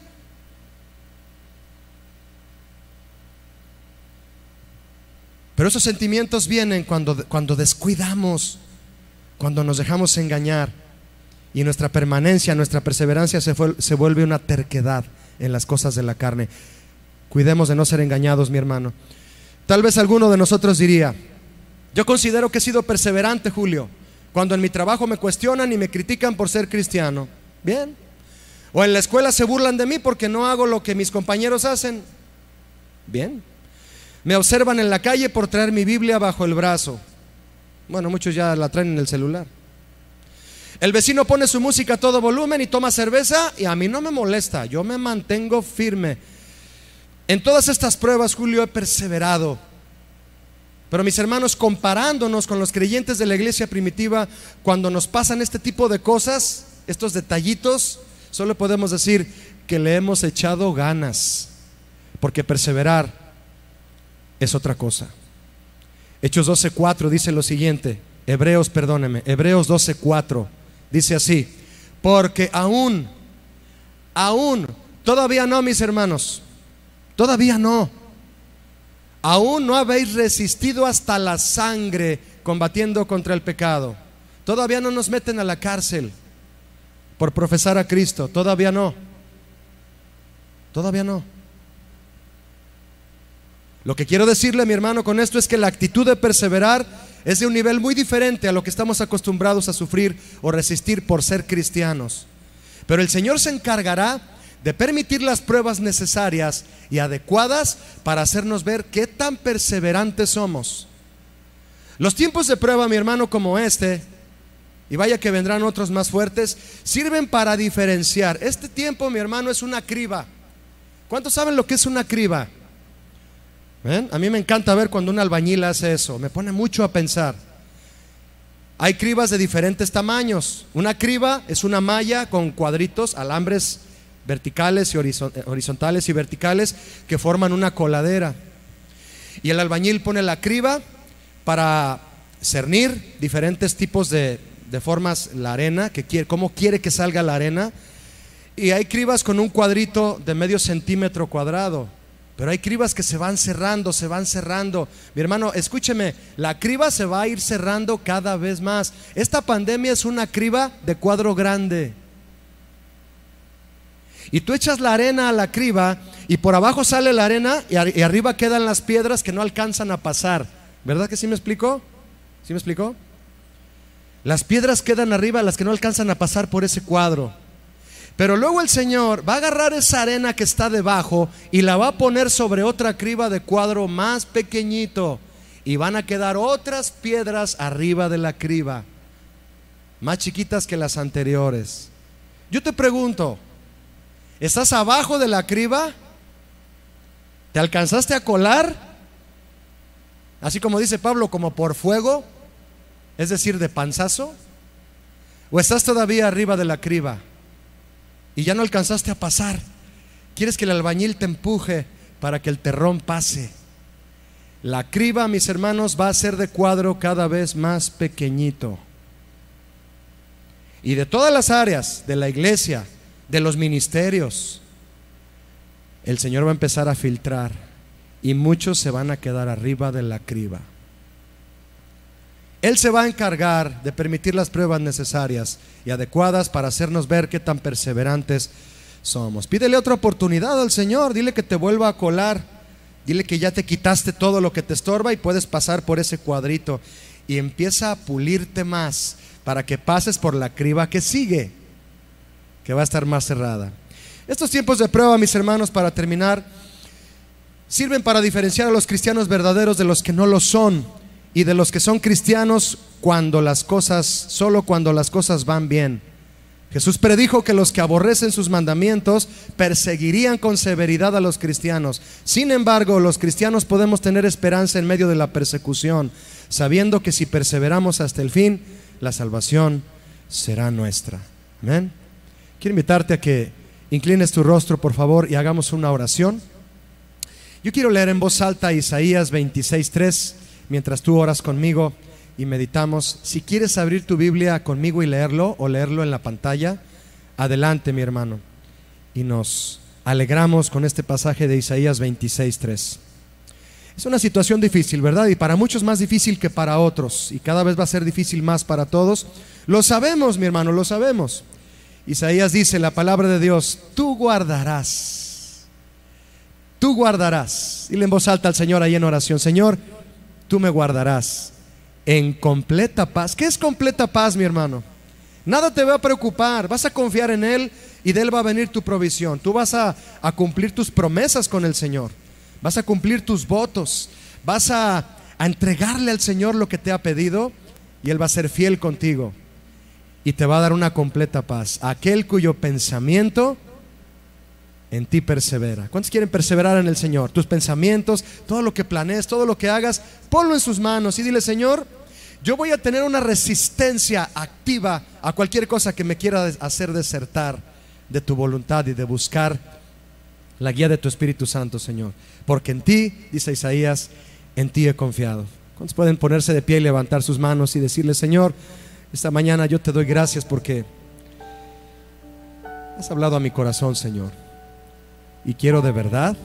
Pero esos sentimientos vienen cuando descuidamos, cuando nos dejamos engañar, y nuestra permanencia, nuestra perseverancia se vuelve una terquedad en las cosas de la carne. Cuidemos de no ser engañados, mi hermano. Tal vez alguno de nosotros diría: yo considero que he sido perseverante, Julio, cuando en mi trabajo me cuestionan y me critican por ser cristiano. Bien. O en la escuela se burlan de mí porque no hago lo que mis compañeros hacen. Bien. Me observan en la calle por traer mi Biblia bajo el brazo. Bueno, muchos ya la traen en el celular. El vecino pone su música a todo volumen y toma cerveza, y a mí no me molesta, yo me mantengo firme. En todas estas pruebas, Julio, he perseverado. Pero mis hermanos, comparándonos con los creyentes de la iglesia primitiva, cuando nos pasan este tipo de cosas, estos detallitos, solo podemos decir que le hemos echado ganas, porque perseverar es otra cosa. Hechos 12:4 dice lo siguiente. Hebreos 12:4 dice así: porque aún, todavía no, mis hermanos, todavía no, aún no habéis resistido hasta la sangre combatiendo contra el pecado. Todavía no nos meten a la cárcel por profesar a Cristo. Todavía no. Todavía no. Lo que quiero decirle, mi hermano, con esto es que la actitud de perseverar es de un nivel muy diferente a lo que estamos acostumbrados a sufrir o resistir por ser cristianos. Pero el Señor se encargará de permitir las pruebas necesarias y adecuadas para hacernos ver qué tan perseverantes somos. Los tiempos de prueba, mi hermano, como este, y vaya que vendrán otros más fuertes, sirven para diferenciar. Este tiempo, mi hermano, es una criba. ¿Cuántos saben lo que es una criba? ¿Ven? A mí me encanta ver cuando un albañil hace eso, me pone mucho a pensar. Hay cribas de diferentes tamaños. Una criba es una malla con cuadritos, alambres verticales y horizontales y verticales que forman una coladera. Y el albañil pone la criba para cernir diferentes tipos de formas la arena, cómo quiere que salga la arena. Y hay cribas con un cuadrito de medio centímetro cuadrado. Pero hay cribas que se van cerrando, se van cerrando. Mi hermano, escúcheme, la criba se va a ir cerrando cada vez más. Esta pandemia es una criba de cuadro grande. Y tú echas la arena a la criba y por abajo sale la arena y arriba quedan las piedras que no alcanzan a pasar. ¿Verdad que sí me explicó? ¿Sí me explicó? Las piedras quedan arriba, las que no alcanzan a pasar por ese cuadro. Pero luego el Señor va a agarrar esa arena que está debajo y la va a poner sobre otra criba de cuadro más pequeñito, y van a quedar otras piedras arriba de la criba, más chiquitas que las anteriores. Yo te pregunto, ¿estás abajo de la criba? ¿Te alcanzaste a colar? Así como dice Pablo, como por fuego, es decir, de panzazo. ¿O estás todavía arriba de la criba y ya no alcanzaste a pasar? ¿Quieres que el albañil te empuje para que el terrón pase? La criba, mis hermanos, va a ser de cuadro cada vez más pequeñito. Y de todas las áreas de la iglesia, de los ministerios, el Señor va a empezar a filtrar, y muchos se van a quedar arriba de la criba. Él se va a encargar de permitir las pruebas necesarias y adecuadas para hacernos ver qué tan perseverantes somos. Pídele otra oportunidad al Señor, dile que te vuelva a colar, dile que ya te quitaste todo lo que te estorba y puedes pasar por ese cuadrito, y empieza a pulirte más para que pases por la criba que sigue, que va a estar más cerrada. Estos tiempos de prueba, mis hermanos, para terminar, sirven para diferenciar a los cristianos verdaderos de los que no lo son, y de los que son cristianos solo cuando las cosas van bien. Jesús predijo que los que aborrecen sus mandamientos perseguirían con severidad a los cristianos. Sin embargo, los cristianos podemos tener esperanza en medio de la persecución, sabiendo que si perseveramos hasta el fin, la salvación será nuestra. Amén. Quiero invitarte a que inclines tu rostro, por favor, y hagamos una oración. Yo quiero leer en voz alta Isaías 26:3 mientras tú oras conmigo y meditamos. Si quieres abrir tu Biblia conmigo y leerlo, o leerlo en la pantalla, adelante, mi hermano. Y nos alegramos con este pasaje de Isaías 26:3. Es una situación difícil, ¿verdad? Y para muchos más difícil que para otros, y cada vez va a ser difícil más para todos. Lo sabemos, mi hermano, lo sabemos. Isaías dice, la palabra de Dios: tú guardarás. Tú guardarás. Dile en voz alta al Señor ahí en oración: Señor, tú me guardarás en completa paz. ¿Qué es completa paz, mi hermano? Nada te va a preocupar, vas a confiar en Él y de Él va a venir tu provisión. Tú vas a cumplir tus promesas con el Señor, vas a cumplir tus votos, vas a entregarle al Señor lo que te ha pedido, y Él va a ser fiel contigo y te va a dar una completa paz. Aquel cuyo pensamiento en ti persevera. ¿Cuántos quieren perseverar en el Señor? Tus pensamientos, todo lo que planees, todo lo que hagas, ponlo en sus manos y dile: Señor, yo voy a tener una resistencia activa a cualquier cosa que me quiera hacer desertar de tu voluntad y de buscar la guía de tu Espíritu Santo, Señor. Porque en ti, dice Isaías, en ti he confiado. ¿Cuántos pueden ponerse de pie y levantar sus manos y decirle: Señor, esta mañana yo te doy gracias porque has hablado a mi corazón, Señor? Y quiero de verdad,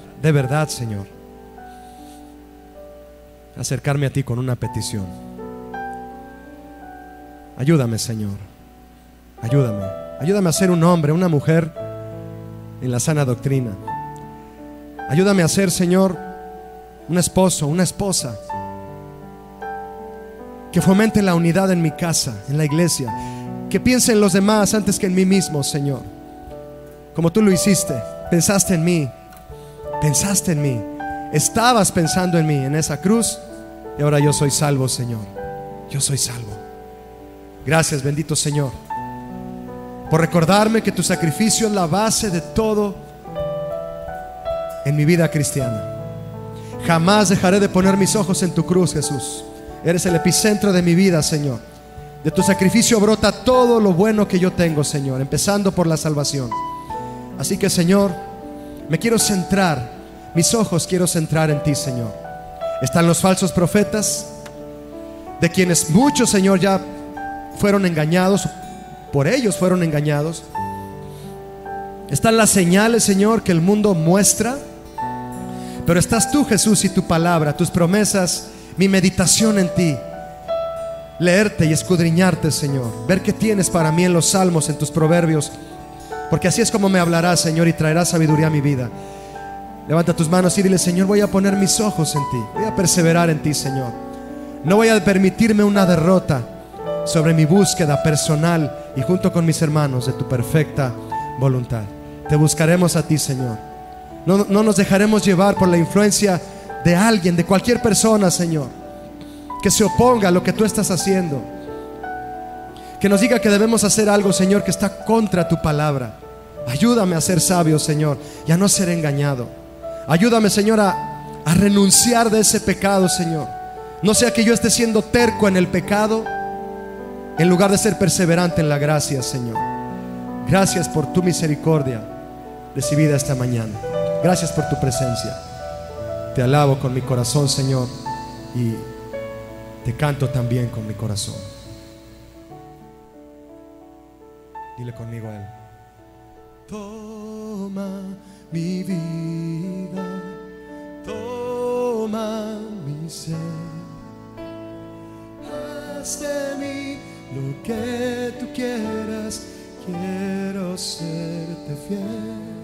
Señor, acercarme a ti con una petición. Ayúdame, Señor. Ayúdame. Ayúdame a ser un hombre, una mujer en la sana doctrina. Ayúdame a ser, Señor, un esposo, una esposa que fomente la unidad en mi casa, en la iglesia, que piense en los demás antes que en mí mismo, Señor. Como tú lo hiciste, pensaste en mí, estabas pensando en mí en esa cruz, y ahora yo soy salvo, Señor. Yo soy salvo. Gracias, bendito Señor, por recordarme que tu sacrificio es la base de todo en mi vida cristiana. Jamás dejaré de poner mis ojos en tu cruz, Jesús. Eres el epicentro de mi vida, Señor. De tu sacrificio brota todo lo bueno que yo tengo, Señor, empezando por la salvación. Así que, Señor, me quiero centrar, mis ojos quiero centrar en ti, Señor. Están los falsos profetas, de quienes muchos, Señor, ya fueron engañados, por ellos fueron engañados. Están las señales, Señor, que el mundo muestra. Pero estás tú, Jesús, y tu palabra, tus promesas, mi meditación en ti. Leerte y escudriñarte, Señor. Ver qué tienes para mí en los salmos, en tus proverbios. Porque así es como me hablarás, Señor, y traerás sabiduría a mi vida. Levanta tus manos y dile: Señor, voy a poner mis ojos en ti. Voy a perseverar en ti, Señor. No voy a permitirme una derrota sobre mi búsqueda personal y junto con mis hermanos de tu perfecta voluntad. Te buscaremos a ti, Señor. No nos dejaremos llevar por la influencia de alguien, de cualquier persona, Señor, que se oponga a lo que tú estás haciendo, que nos diga que debemos hacer algo, Señor, que está contra tu palabra. Ayúdame a ser sabio, Señor, y a no ser engañado. Ayúdame, Señor, a renunciar de ese pecado, Señor. No sea que yo esté siendo terco en el pecado en lugar de ser perseverante en la gracia, Señor. Gracias por tu misericordia recibida esta mañana. Gracias por tu presencia. Te alabo con mi corazón, Señor, y te canto también con mi corazón. Dile conmigo a Él. Toma mi vida, toma mi ser, haz de mí lo que tú quieras, quiero serte fiel.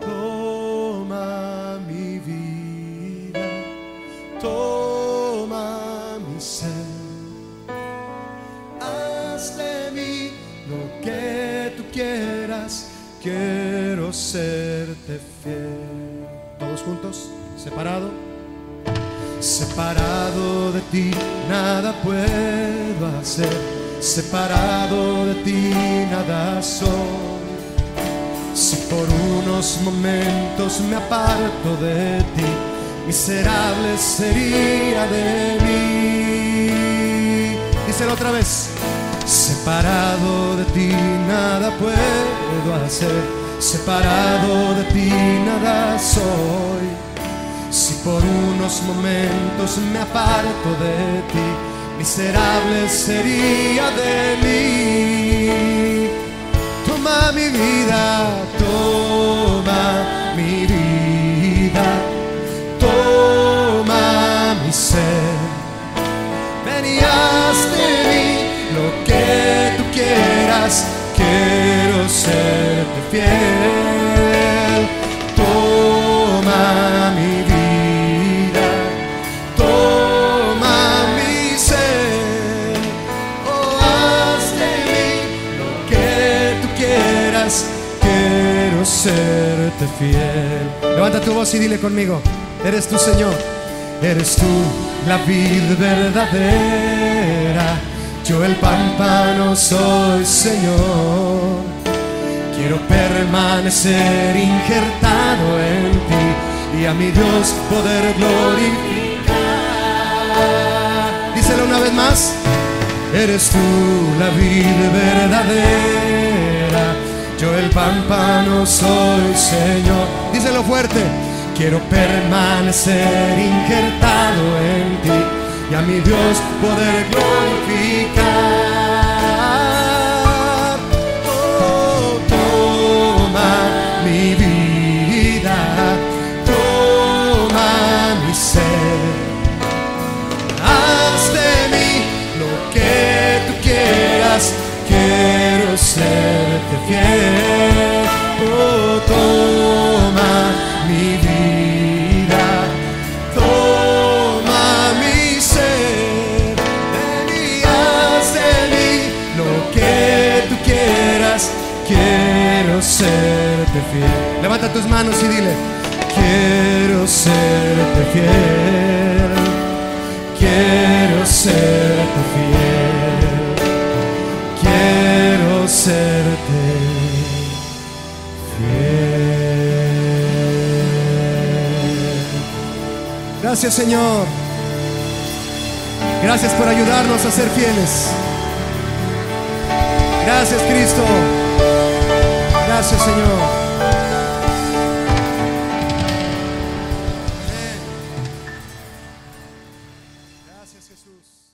Toma mi vida, toma mi ser, haz de mí lo que tú quieras, quiero serte fiel. Todos juntos, separado. Separado de ti nada puedo hacer, separado de ti nada soy. Si por unos momentos me aparto de ti, miserable sería de mí. Díselo otra vez. Separado de ti nada puedo hacer, separado de ti nada soy. Si por unos momentos me aparto de ti, miserable sería de mí. Toma mi vida, toma mi vida, toma mi ser. Ven y haz de mí lo que tú quieras, quiero serte fiel. Toma mi vida, toma mi ser. Oh, haz de mí lo que tú quieras, quiero serte fiel. Levanta tu voz y dile conmigo. Eres tú, Señor. Eres tú la vid verdadera, yo el pámpano soy, Señor. Quiero permanecer injertado en ti y a mi Dios poder glorificar. Díselo una vez más. Eres tú la vid verdadera, yo el pámpano soy, Señor. Díselo fuerte. Quiero permanecer injertado en ti y a mi Dios poder glorificar. Oh, toma mi vida, toma mi ser. Haz de mí lo que tú quieras, quiero serte fiel. Oh, toma mi vida, quiero serte fiel. Levanta tus manos y dile: quiero serte fiel, quiero serte fiel, quiero serte fiel. Gracias, Señor. Gracias por ayudarnos a ser fieles. Gracias, Cristo. Gracias, Señor. Amén. Gracias, Jesús.